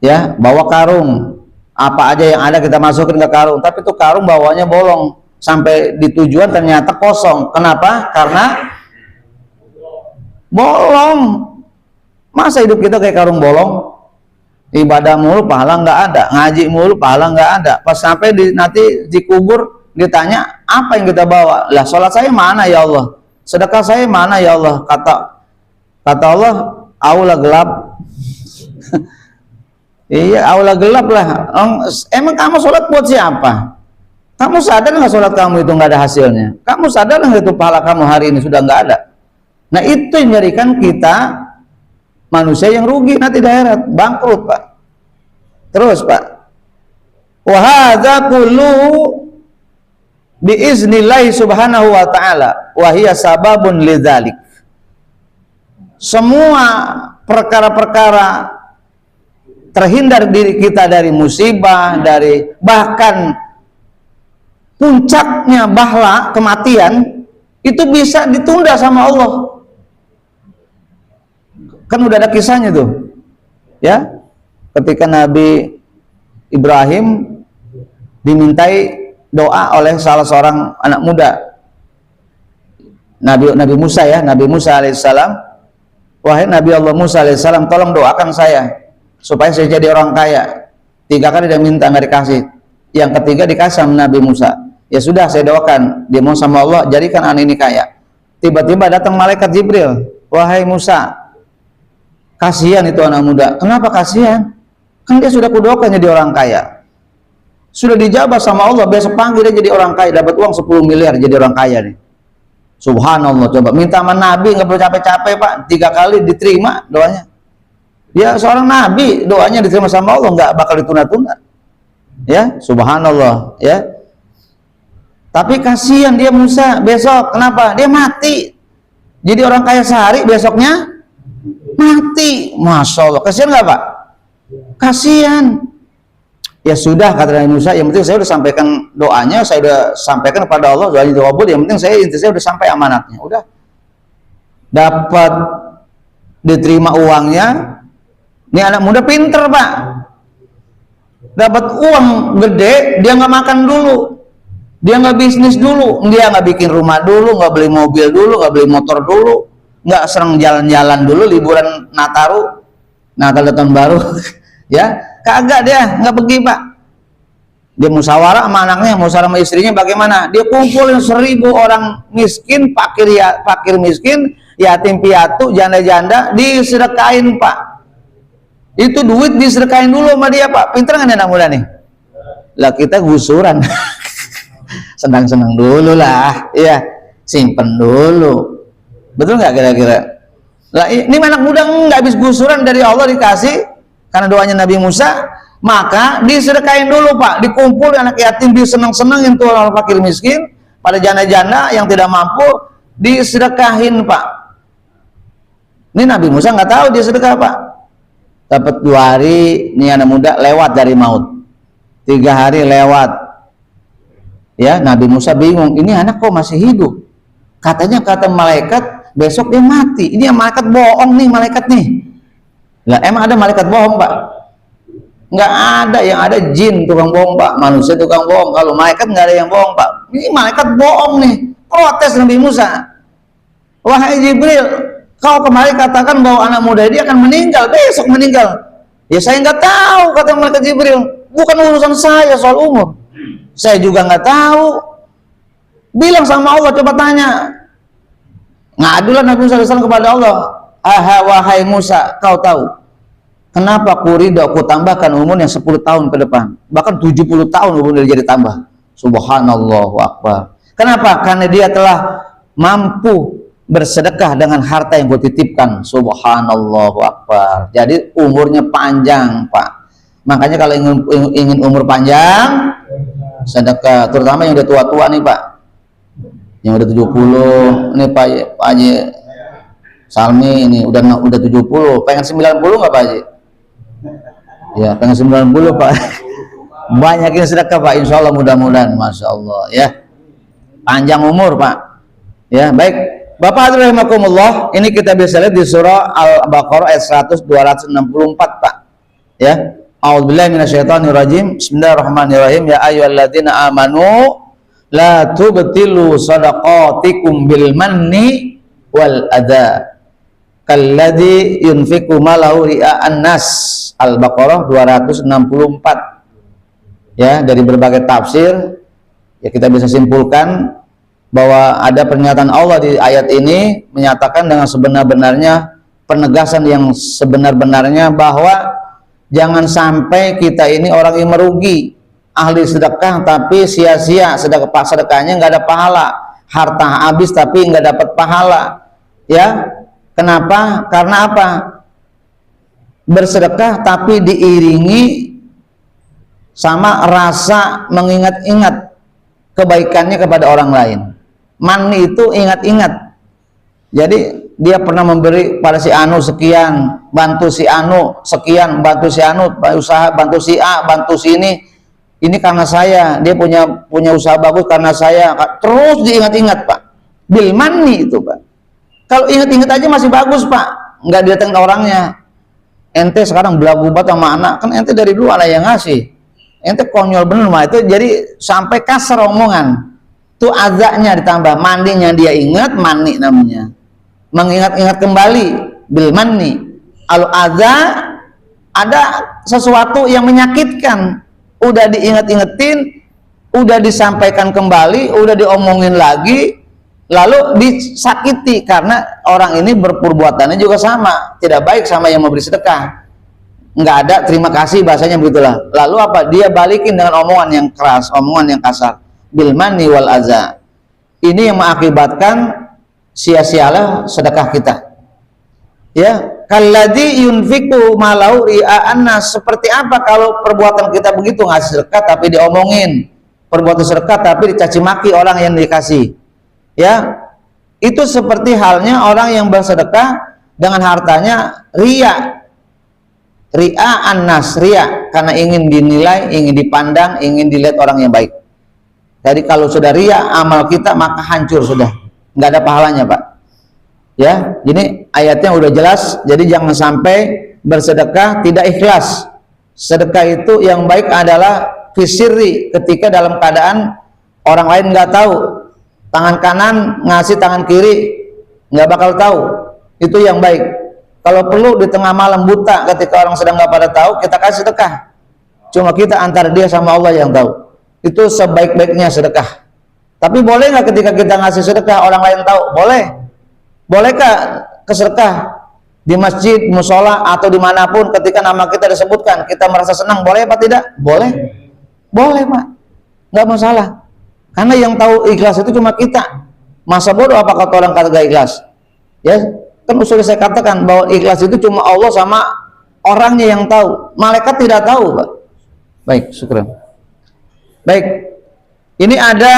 ya, bawa karung, apa aja yang ada kita masukin ke karung, tapi itu karung bawahnya bolong, sampai di tujuan ternyata kosong. Kenapa? Karena bolong. Masa hidup kita kayak karung bolong? Ibadah mulu pahala nggak ada, ngaji mulu pahala nggak ada. Pas sampai nanti dikubur ditanya apa yang kita bawa, lah sholat saya mana ya Allah, sedekah saya mana ya Allah, kata Allah, aula gelap. Iya, aula gelap lah. Emang kamu sholat buat siapa? Kamu sadar nggak sholat kamu itu nggak ada hasilnya? Kamu sadar nggak itu pahala kamu hari ini sudah nggak ada? Nah, itu yang menjadikan kita manusia yang rugi nanti di akhirat, bangkrut Pak. Terus Pak, wa hadza kullu biiznillahi subhanahu wa ta'ala wa hiya sababun lidzalik. Semua perkara-perkara terhindar diri kita dari musibah, dari bahkan puncaknya bahla kematian, itu bisa ditunda sama Allah. Kan udah ada kisahnya tuh, ya, ketika Nabi Ibrahim dimintai doa oleh salah seorang anak muda, Nabi Musa, ya, Nabi Musa alaihissalam. Wahai Nabi Allah Musa alaihissalam, tolong doakan saya supaya saya jadi orang kaya. 3 kali dia minta, nggak dikasih. Yang ketiga dikasih sama Nabi Musa. Ya sudah, saya doakan, dia mau sama Allah, jadikan anak ini kaya. Tiba-tiba datang malaikat Jibril, wahai Musa, kasihan itu anak muda. Kenapa kasihan? Kan dia sudah kudoakan jadi orang kaya, sudah dijabah sama Allah, besok pagi dia jadi orang kaya, dapat uang 10 miliar jadi orang kaya nih. Subhanallah, coba minta sama Nabi nggak perlu capek-capek Pak, 3 kali diterima doanya. Dia seorang Nabi, doanya diterima sama Allah, nggak bakal ditunda-tunda, ya. Subhanallah, ya. Tapi kasihan dia Musa, besok kenapa? Dia mati jadi orang kaya sehari, besoknya mati. Masya Allah, kasihan nggak Pak? Kasihan. Ya sudah, kata Nabi Musa, yang penting saya udah sampaikan doanya, saya udah sampaikan kepada Allah, doanya jawabul, yang penting saya udah sampai amanatnya, udah dapat diterima uangnya. Ini anak muda pinter Pak, dapat uang gede, dia nggak makan dulu, dia nggak bisnis dulu, dia nggak bikin rumah dulu, nggak beli mobil dulu, nggak beli motor dulu, nggak sering jalan-jalan dulu, liburan Nataru, Natal dan tahun baru, ya, kagak, dia nggak pergi Pak. Dia musyawarah sama anaknya, musyawarah sama istrinya, bagaimana? Dia kumpulin 1000 orang miskin, fakir miskin, yatim piatu, janda-janda, disedekain Pak. Itu duit disedekain dulu sama dia Pak. Pinter nggak anak muda nih? Lah kita gusuran. Senang-senang dulu lah, ya, simpen dulu. Betul nggak kira-kira? Lah ini anak muda nggak habis gusuran dari Allah dikasih karena doanya Nabi Musa, maka disedekain dulu Pak, dikumpul anak yatim, disenang-senangin tuh orang fakir miskin, pada janda-janda yang tidak mampu disedekahin Pak. Ini Nabi Musa nggak tahu dia sedekah Pak. Dapat 2 hari, ini anak muda lewat dari maut. 3 hari lewat. Ya, Nabi Musa bingung, ini anak kok masih hidup? Katanya kata malaikat besok dia mati. Ini yang malaikat bohong nih, malaikat nih. Lah emang ada malaikat bohong Pak? Nggak ada, yang ada jin tukang bohong Pak, manusia tukang bohong. Kalau malaikat nggak ada yang bohong Pak. Ini malaikat bohong nih. Protes Nabi Musa. Wahai Jibril, kau kemarin katakan bahwa anak muda dia akan meninggal, besok meninggal. Ya saya nggak tahu, kata malaikat Jibril. Bukan urusan saya soal umur. Saya juga nggak tahu. Bilang sama Allah, coba tanya. Ngadulah Nabi Musa SAW kepada Allah. Wahai Musa, kau tahu kenapa aku ridho aku tambahkan umurnya 10 tahun ke depan, bahkan 70 tahun umurnya jadi tambah. Subhanallah wa akbar. Kenapa? Karena dia telah mampu bersedekah dengan harta yang kutitipkan. Subhanallahu akbar. Jadi umurnya panjang, Pak. Makanya kalau ingin umur panjang, sedekah, terutama yang udah tua-tua nih, Pak. Yang udah 70, ini Pak Haji Salmi ini udah 70, pengen 90 nggak Pak Haji? Ya, pengen 90 Pak. Banyakin sedekah Pak, insya Allah, mudah-mudahan, Masya Allah ya. Panjang umur Pak. Ya, baik. Bapak hadirin rahimakumullah, ini kita bisa lihat di surah Al-Baqarah ayat 264 Pak. Ya. A'udzubillahi minasyaitonirrajim. Bismillahirrahmanirrahim. Ya ayyuhalladzina amanu la tubtilu shadaqatikum bil manni wal adza kalladzi yunfiqu malahu ria'an nas. Al-Baqarah 264. Ya, dari berbagai tafsir ya kita bisa simpulkan bahwa ada pernyataan Allah di ayat ini menyatakan dengan sebenar-benarnya, penegasan yang sebenar-benarnya bahwa jangan sampai kita ini orang yang merugi, ahli sedekah tapi sia-sia, sedekahnya nggak ada pahala, harta habis tapi nggak dapat pahala. Ya, kenapa? Karena apa? Bersedekah tapi diiringi sama rasa mengingat-ingat kebaikannya kepada orang lain. Manni itu ingat-ingat. Jadi dia pernah memberi pada si Anu sekian, bantu si Anu sekian, bantu si Anu usaha, bantu si A, bantu si ini karena saya, dia punya usaha bagus karena saya. Terus diingat-ingat Pak. Bil manni itu Pak. Kalau ingat-ingat aja masih bagus Pak, nggak didatengin orangnya. Ente sekarang belagu banget sama anak, kan ente dari dulu ada yang ngasih. Ente konyol bener mah, itu jadi sampai kasar omongan. Itu azaknya ditambah, mandinya dia ingat, mani namanya. Mengingat-ingat kembali, bil manni. Al adza, ada sesuatu yang menyakitkan, udah diingat-ingetin, udah disampaikan kembali, udah diomongin lagi, lalu disakiti karena orang ini berperbuatannya juga sama, tidak baik sama yang memberi sedekah. Nggak ada terima kasih, bahasanya begitulah. Lalu apa? Dia balikin dengan omongan yang keras, omongan yang kasar. Bil manni wal adza. Ini yang mengakibatkan sia-sialah sedekah kita. Ya, kalladzi yunfiqu malau ria'an nas. Seperti apa kalau perbuatan kita begitu, ngasih sedekah tapi diomongin, perbuatan sedekah tapi dicaci maki orang yang dikasih. Ya, itu seperti halnya orang yang bersedekah dengan hartanya riya. Ria'an nas, riya, karena ingin dinilai, ingin dipandang, ingin dilihat orang yang baik. Jadi kalau sudah riya amal kita, maka hancur sudah, nggak ada pahalanya Pak. Ya, jadi ayatnya udah jelas. Jadi jangan sampai bersedekah tidak ikhlas. Sedekah itu yang baik adalah fisiri, ketika dalam keadaan orang lain nggak tahu. Tangan kanan ngasih tangan kiri nggak bakal tahu. Itu yang baik. Kalau perlu di tengah malam buta, ketika orang sedang nggak pada tahu, kita kasih sedekah. Cuma kita antara dia sama Allah yang tahu. Itu sebaik-baiknya sedekah. Tapi boleh nggak ketika kita ngasih sedekah orang lain tahu? Boleh. Bolehkah kesedekah di masjid, musola atau dimanapun ketika nama kita disebutkan, kita merasa senang? Boleh apa tidak? Boleh. Boleh Pak. Nggak masalah. Karena yang tahu ikhlas itu cuma kita. Masa bodoh apa kata orang kata gak ikhlas? Ya, kan usul saya katakan bahwa ikhlas itu cuma Allah sama orangnya yang tahu. Malaikat tidak tahu Pak. Baik, syukran. Baik, ini ada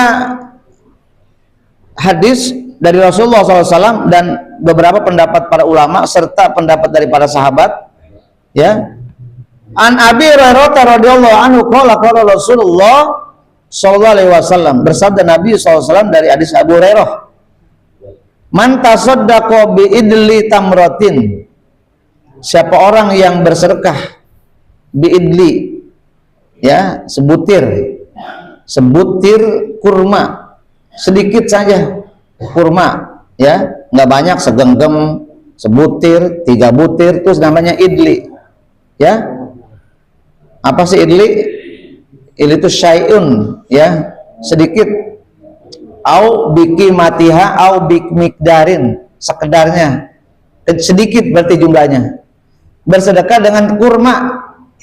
hadis dari Rasulullah SAW dan beberapa pendapat para ulama serta pendapat dari para sahabat. Ya, An Abi Hurairah radhiyallahu anhu qala qala Rasulullah sallallahu alaihi wasallam, bersabda Nabi SAW dari hadis Abu Hurairah, man tasaddaqa bi idli tamratin, siapa orang yang bersedekah bi idli, ya, sebutir kurma, sedikit saja kurma, ya, nggak banyak, segenggam, sebutir, 3 butir, terus namanya idli. Ya, apa sih idli? Idli itu syai'un, ya, sedikit. Au biki matiha, au bik mikdarin, sekedarnya, sedikit berarti jumlahnya. Bersedekah dengan kurma.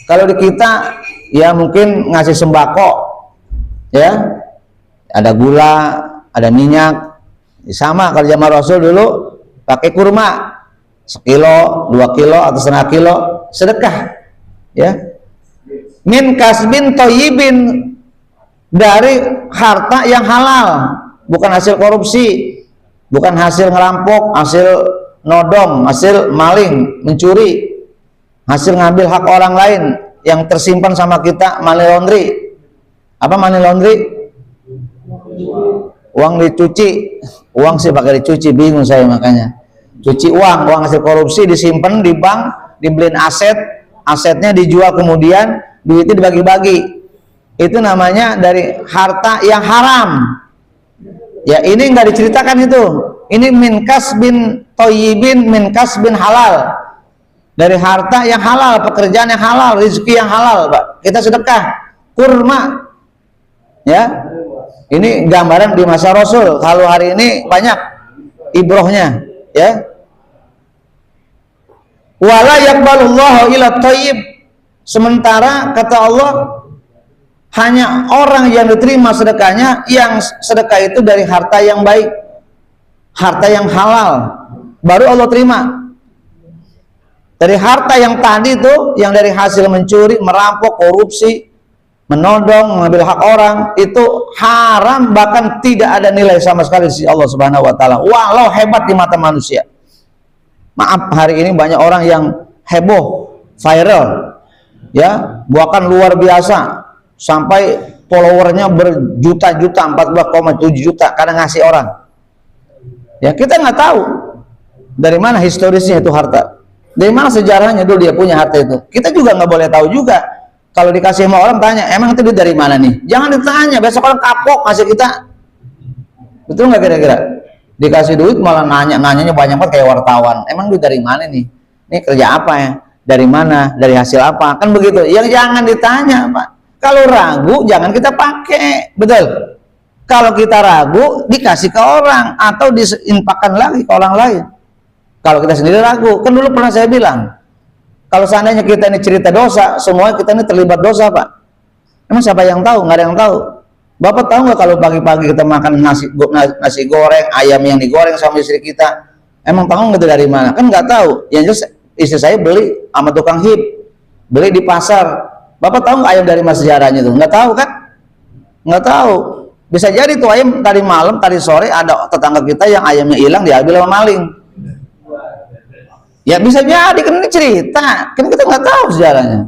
Kalau di kita, ya mungkin ngasih sembako, ya, ada gula, ada minyak, Sama kalau zaman Rasul dulu pakai kurma 1 kilo, 2 kilo atau setengah kilo sedekah, ya. Min kasbin thayyibin, dari harta yang halal, bukan hasil korupsi, bukan hasil ngerampok, hasil nodong, hasil maling, mencuri, hasil ngambil hak orang lain yang tersimpan sama kita, money laundry. Apa money laundry? Uang dicuci, uang sih pakai dicuci, bingung saya makanya. Cuci uang hasil korupsi disimpan di bank, dibeliin aset, asetnya dijual kemudian duitnya dibagi-bagi. Itu namanya dari harta yang haram. Ya, ini nggak diceritakan itu. Ini min kasbin thayyibin, min kasbin halal. Dari harta yang halal, pekerjaan yang halal, rezeki yang halal, Pak. Kita sedekah kurma. Ya. Ini gambaran di masa Rasul. Kalau hari ini banyak ibrohnya, ya. Wala yaqbalullahu illa thayyib. Sementara kata Allah, hanya orang yang diterima sedekahnya yang sedekah itu dari harta yang baik, harta yang halal, baru Allah terima. Dari harta yang tadi itu, yang dari hasil mencuri, merampok, korupsi, menodong, mengambil hak orang, itu haram, bahkan tidak ada nilai sama sekali di sisi Allah Subhanahu wa taala, walau hebat di mata manusia. Maaf, hari ini banyak orang yang heboh, viral, ya, bukan luar biasa, sampai followernya berjuta-juta, 14,7 juta karena ngasih orang. Ya, kita nggak tahu dari mana historisnya itu harta, dari mana sejarahnya dulu dia punya harta itu. Kita juga nggak boleh tahu juga. Kalau dikasih sama orang, tanya, emang itu dari mana nih? Jangan ditanya, besok orang kapok ngasih kita. Betul nggak kira-kira? Dikasih duit malah nanyanya banyak banget kayak wartawan. Emang duit dari mana nih? Ini kerja apa ya? Dari mana? Dari hasil apa? Kan begitu. Yang jangan ditanya, Pak. Kalau ragu jangan kita pakai, betul. Kalau kita ragu dikasih ke orang atau diinfakkan lagi ke orang lain. Kalau kita sendiri ragu, kan dulu pernah saya bilang, kalau seandainya kita ini cerita dosa, semua kita ini terlibat dosa, Pak. Emang siapa yang tahu? Nggak ada yang tahu. Bapak tahu nggak kalau pagi-pagi kita makan nasi goreng, ayam yang digoreng sama istri kita, emang tahu nggak itu dari mana? Kan nggak tahu. Yang jelas istri saya beli sama tukang hip, beli di pasar. Bapak tahu nggak ayam dari mana sejarahnya itu? Nggak tahu kan? Nggak tahu. Bisa jadi tuh ayam tadi malam, tadi sore ada tetangga kita yang ayamnya hilang diambil sama maling. Ya bisa jadi, kan ini cerita, kan kita nggak tahu sejarahnya.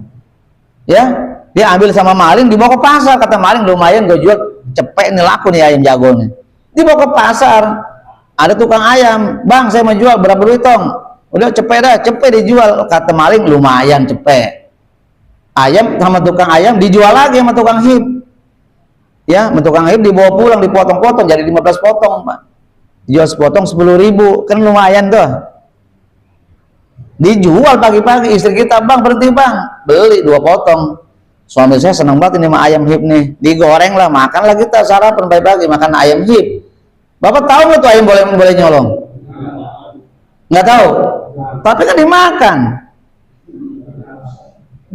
Ya, dia ambil sama maling, dibawa ke pasar, kata maling lumayan gue jual, cepet nih, laku nih ayam jago nih. Dibawa ke pasar, ada tukang ayam, bang saya mau jual berapa duit tong? Udah cepet dah, cepet dijual, kata maling lumayan cepet. Ayam sama tukang ayam dijual lagi sama tukang hip. Ya, sama tukang hip dibawa pulang, dipotong-potong jadi 15 potong, Pak. Dijual sepotong 10.000, kan lumayan tuh. Dijual pagi-pagi, istri kita, bang berhenti bang, beli 2 potong. Suami saya senang banget ini sama ayam hip nih, digoreng lah, makan lah kita sarapan pagi-pagi makan ayam hip. Bapak tahu nggak tuh ayam boleh nyolong? Nggak tahu, tapi kan dimakan.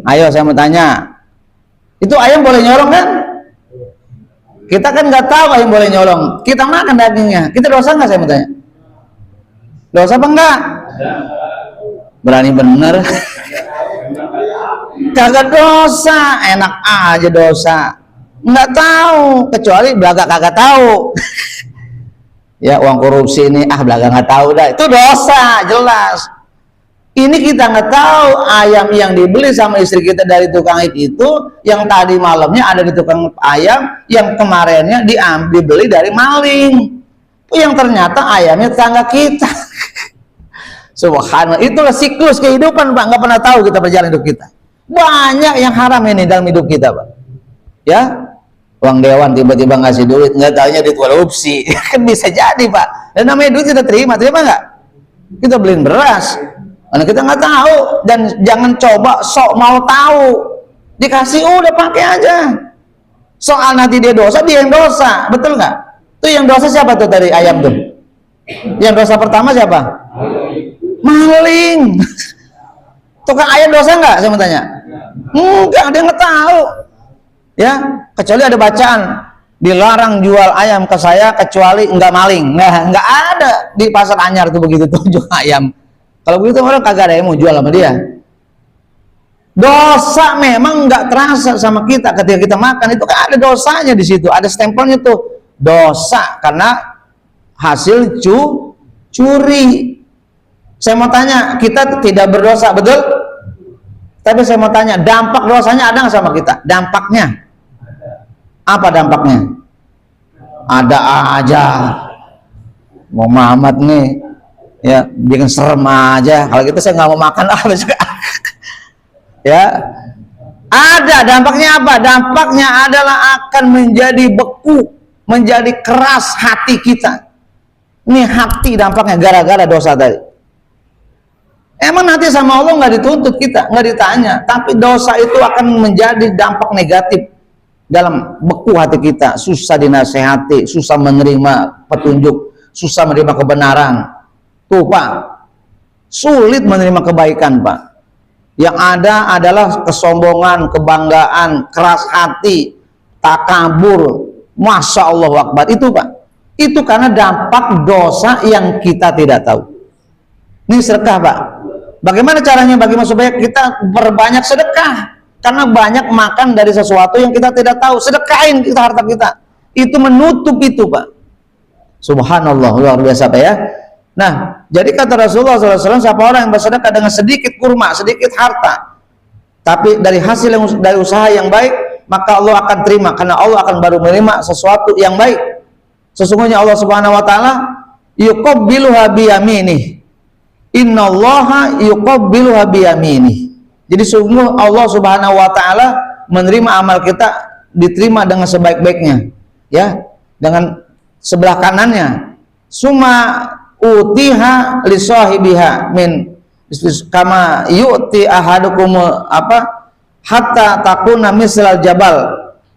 Ayo saya mau tanya, itu ayam boleh nyolong kan? Kita kan nggak tahu ayam boleh nyolong, kita makan dagingnya, kita dosa nggak, saya mau tanya? Dosa apa enggak? Berani bener. Kagak dosa, enak aja dosa. Nggak tahu, kecuali belaga kagak tahu. Ya, uang korupsi ini belaga nggak tahu dah, itu dosa jelas. Ini kita nggak tahu ayam yang dibeli sama istri kita dari tukang itu, yang tadi malamnya ada di tukang ayam, yang kemarinnya dibeli dari maling. Yang ternyata ayamnya tetangga kita. Subhanallah, itulah siklus kehidupan, Pak. Nggak pernah tahu kita perjalanan hidup kita. Banyak yang haram ini dalam hidup kita, Pak. Ya, uang dewan tiba-tiba ngasih duit, nggak tahunya duit korupsi. Kan bisa jadi, Pak. Dan namanya duit kita terima nggak? Kita beliin beras, karena kita nggak tahu. Dan jangan coba sok mau tahu. Dikasih udah pakai aja. Soal nanti dia dosa, dia yang dosa, betul nggak? Tuh yang dosa siapa tuh dari ayam tuh? Yang dosa pertama siapa? Maling. Tukang ayam dosa nggak? Saya mau tanya. Enggak, dia nggak tahu. Ya, kecuali ada bacaan dilarang jual ayam ke saya kecuali enggak maling. Nah, enggak ada di pasar anyar tuh begitu tuh jual ayam. Kalau begitu orang kagak ada yang mau jual sama dia. Dosa memang enggak terasa sama kita ketika kita makan, itu kan ada dosanya di situ, ada stempelnya tuh dosa karena hasil curi. Saya mau tanya, kita tidak berdosa, betul? Tapi saya mau tanya, dampak dosanya ada nggak sama kita? Dampaknya apa dampaknya? Ada aja. Mau Muhammad nih, ya bikin serem aja. Kalau gitu saya nggak mau makan ya. Ada dampaknya apa? Dampaknya adalah akan menjadi beku, menjadi keras hati kita. Ini hati dampaknya gara-gara dosa tadi. Emang nanti sama Allah nggak dituntut kita, nggak ditanya. Tapi dosa itu akan menjadi dampak negatif dalam beku hati kita, susah dinasehati, susah menerima petunjuk, susah menerima kebenaran. Tuh Pak, sulit menerima kebaikan Pak. Yang ada adalah kesombongan, kebanggaan, keras hati, takabur. Masya Allah Akbar, itu Pak. Itu karena dampak dosa yang kita tidak tahu. Ini sedekah Pak. Bagaimana caranya? Bagaimana supaya kita berbanyak sedekah? Karena banyak makan dari sesuatu yang kita tidak tahu. Sedekahin kita harta kita. Itu menutup itu Pak. Subhanallah, luar biasa Pak ya. Nah, jadi kata Rasulullah SAW, siapa orang yang bersedekah dengan sedikit kurma, sedikit harta, tapi dari hasil dari usaha yang baik, maka Allah akan terima, karena Allah akan baru menerima sesuatu yang baik. Sesungguhnya Allah Subhanahu Wa Taala yuqabbiluha biyaminih. Innallaha yuqabbiluha biyaminih. Jadi sungguh Allah Subhanahu Wa Taala menerima amal kita, diterima dengan sebaik-baiknya, ya, dengan sebelah kanannya. Summa utiha li sahibiha min kama yu'ti ahadukum hatta takuna mislal jabal.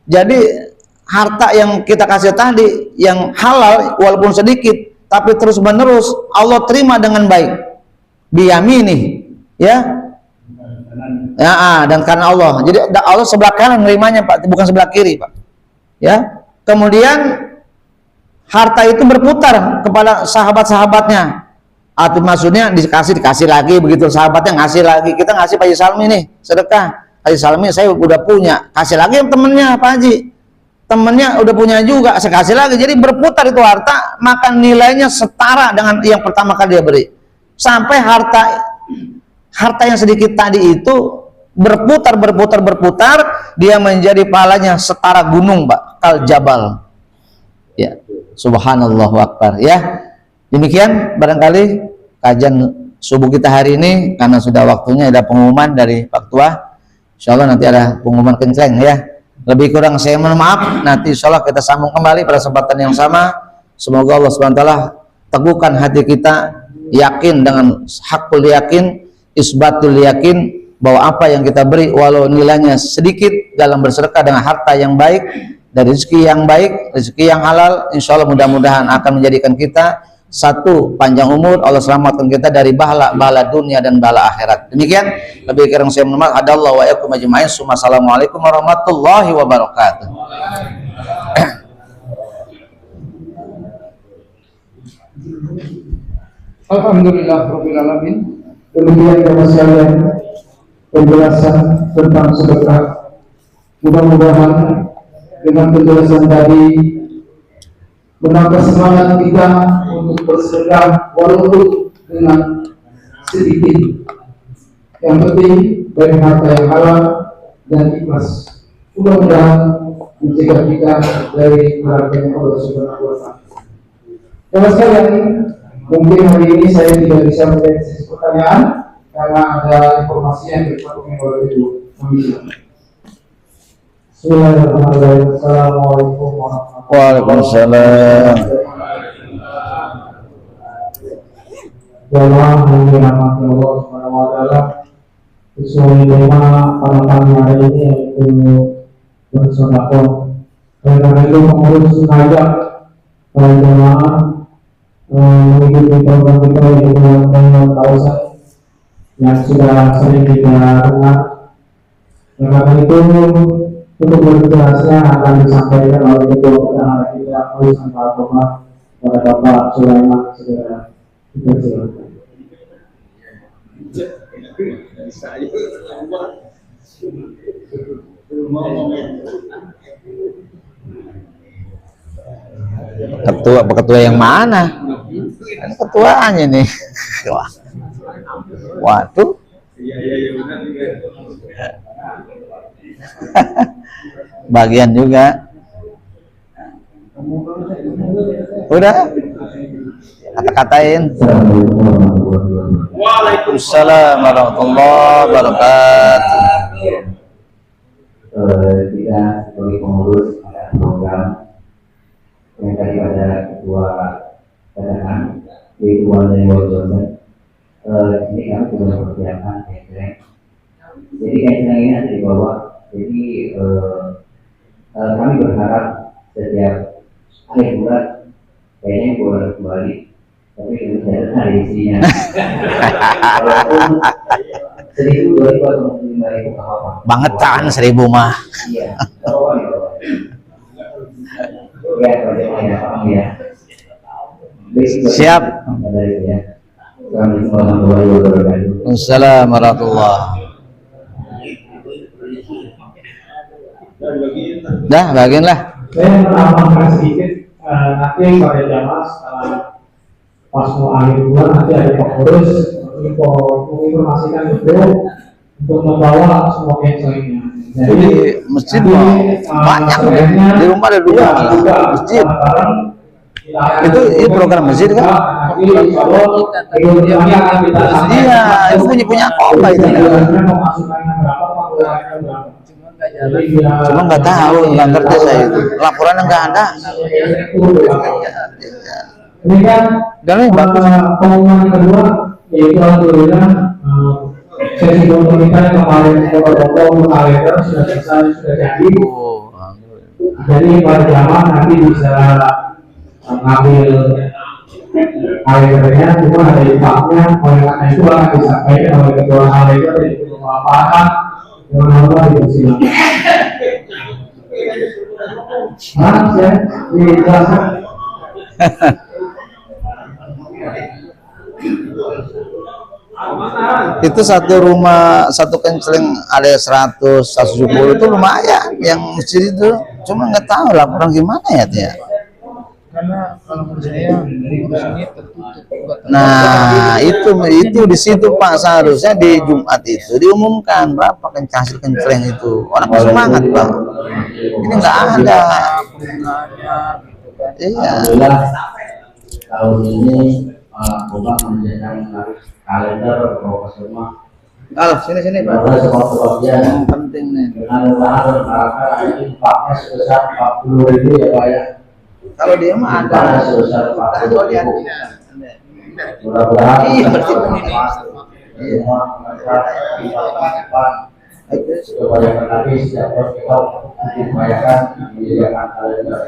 Jadi harta yang kita kasih tadi yang halal walaupun sedikit tapi terus menerus Allah terima dengan baik biyamini, ya. Ya, dan karena Allah. Jadi Allah sebelah kanan nerimanya Pak, bukan sebelah kiri Pak. Ya. Kemudian harta itu berputar kepada sahabat-sahabatnya. Atau maksudnya dikasih lagi begitu, sahabatnya ngasih lagi. Kita ngasih Pak Haji Salmi nih, sedekah. Haji Salmi saya udah punya, kasih lagi temennya Pak Haji. Temennya udah punya juga, saya kasih lagi. Jadi berputar itu harta, maka nilainya setara dengan yang pertama kali dia beri. Sampai harta yang sedikit tadi itu berputar, dia menjadi pahalanya setara gunung Pak, kal jabal. Ya. Subhanallah Akbar ya. Demikian barangkali kajian subuh kita hari ini, karena sudah waktunya ada pengumuman dari Pak Tua. Insyaallah nanti ada pengumuman kenceng ya. Lebih kurang saya mohon maaf, nanti insyaallah kita sambung kembali pada kesempatan yang sama. Semoga Allah SWT teguhkan hati kita, yakin dengan hakul yakin, isbatul yakin, bahwa apa yang kita beri walau nilainya sedikit dalam bersedekah dengan harta yang baik, dari rezeki yang baik, rezeki yang halal, insya Allah mudah-mudahan akan menjadikan kita satu, panjang umur, Allah selamatkan kita dari bala dunia dan bala akhirat. Demikian, lebih kurang saya mohon maaf. Hadallahu wa iyyakum ajma'in. Assalamualaikum warahmatullahi wabarakatuh. Alhamdulillah rabbil alamin. Demikian Bapak sekalian penjelasan tentang sedekah. Mudah-mudahan dengan penjelasan tadi menambah semangat kita untuk bersedekah walaupun dengan sedikit. Yang penting dari harta yang halal dan ikhlas. Mudah-mudahan mencegah kita dari neraka Allah Subhanahu Wa Taala. Bapak sekalian, mungkin hari ini saya tidak bisa menjawab sesi pertanyaan karena ada informasi yang disampaikan oleh Ibu Hamida. Bismillahirrahmanirrahim. Assalamualaikum warahmatullahi wabarakatuh. Waalaikumsalam. Jamaah yang dirahmati Allah Subhanahu Wa Taala, sesuai tema pada pagi hari ini yaitu bersedekah. Karena itu pengurus sengaja para jamaah mengikuti program kita yaitu Ramadan Tausan yang sudah sering kita dengar. Karena itu Untuk berjelasnya akan disampaikan oleh Ketua Bendahara kita Urusan Palkoma pada Bapak Sulaiman segera dipersilakan. Ketua yang mana? Kan ketuanya nih. Waduh. Bagian juga. Udah. Kata-katain. Waalaikumsalam warahmatullahi wabarakatuh. Kita sebagai pengurus program yang tadi pada ketua katakan yaitu dari Wajibnya, ini kami sudah mempersiapkan catering. Jadi catering ini ada di bawah. Jadi kami berharap setiap akhir bulan kayaknya boleh kembali, tapi saya ada isinya. Walaupun 1.000, 2.000 atau 5.000 apa-apa. Bangetan 1.000 mah. Iya, ya, paham ya. Siap. Assalamualaikum warahmatullahi. Dah, bagian lah. Saya menambahkan sedikit, nanti pada jamaah pas mau akhir bulan nanti ada pengurus menginformasikan itu untuk membawa semua cancelingnya. Jadi masjid banyak di rumah ada 2 malah. Masjid. Itu program masjid kan? Iya, itu punya apa itu? Cuma nggak tahu, nggak ngerti saya itu. Laporan nggak ada. Ini kan pengumuman kedua yaitu alhamdulillah sesi foto kita yang kemarin foto kalender sudah selesai, sudah jadi. Jadi para jamaah nanti bisa mengambil kalendernya, cuma ada impaknya. Oleh karena itu akan disampaikan oleh ketua kalender dan itu memaparkan dengan Allah dipersilakan. Mas ya, dijelaskan. Itu satu rumah, satu kenceling ada 100, 170 itu lumayan yang masjid itu. Cuma nggak tahu laporan gimana ya dia. Karena kalau menurut saya ini tertutup. Nah itu di situ Pak, seharusnya di Jumat itu diumumkan berapa hasil kenceling itu. Orang semangat Pak. Ini nggak ada. Iya. Tahun ini Bapak menyediakan kalender ke semua. Kalau sini Pak. Yang penting nih. dengan usaha ini impaknya sebesar 40.000 ya Pak ya. Kalau dia mah ada sebesar 40.000. Mudah-mudahan iya berarti semua kebanyakan lagi setiap kita diupayakan menyediakan kalender.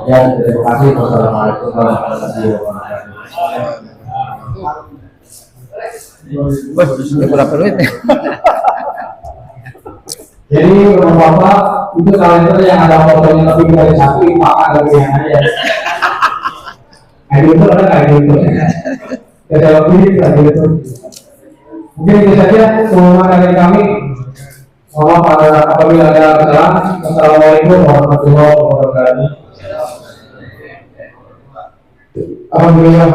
Dan terima kasih. Wassalamualaikum warahmatullahi wabarakatuh. Ini berapa duit nih? Jadi untuk Bapak itu kalender yang ada fotonya lebih dari 1 impakan lagi yang aja. Kayak gitu ada kayak gitu. Kita lebih kayak gitu. Mungkin itu saja semua dari kami. Mohon pada apabila ada kesalahan. Wassalamualaikum warahmatullahi wabarakatuh. Alhamdulillah,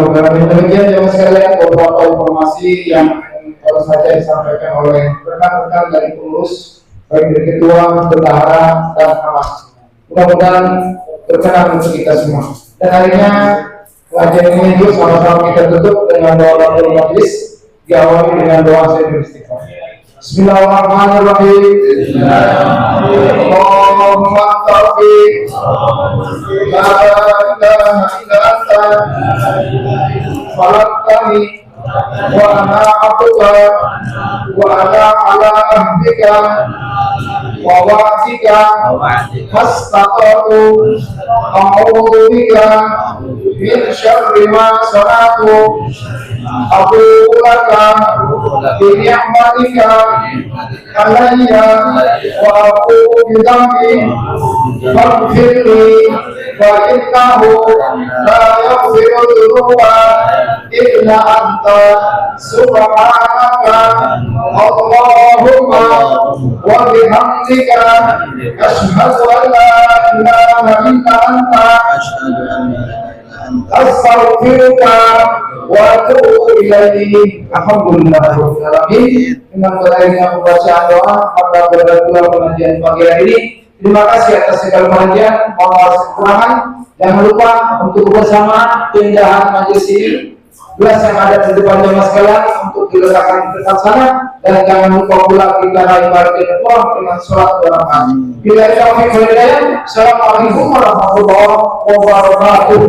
demikian jemaah sekalian beberapa informasi yang baru saja disampaikan oleh rekan-rekan dari pengurus baik dari ketua, bendahara, dan camat. Mudah-mudahan berkenan untuk kita semua. Dan akhirnya pengajian ini juga sama-sama kita tutup dengan doa Rabbul Majlis, diawali dengan doa sayyidul istighfar. Bismillahirrahmanirrahim. Allahumma taufiq. La ilaha illa anta. Falaqtani wa ana abduka wa ana ala ahdika wa wa'dika fastaqatu a'udzu bika min syarri ma sana'tu aqulu laka bi ni'matika علي وأقوم بذنبي فاغفر لي فإنه لا يغفر الذنوب إلا أنت سبحانك اللهم وبحمدك أشهد أن لا إله إلا أنت أستغفرك وأتوب إليك. Alhamdulillah rabbil alamin. Dengan berakhirnya pembacaan doa, maka berakhirlah pengajian pagi hari ini. Terima kasih atas segala pengajian. Mohon maaf kekurangan. Jangan lupa untuk bersama pindahan majelis ini, gelas yang ada di depan jemaah sekalian untuk diletakkan di dekat sana, dan jangan lupa pula kita ibaratkan doa dengan sholat berjamaah. Bila taufiq wal hidayah. Assalamualaikum warahmatullahi wabarakatuh.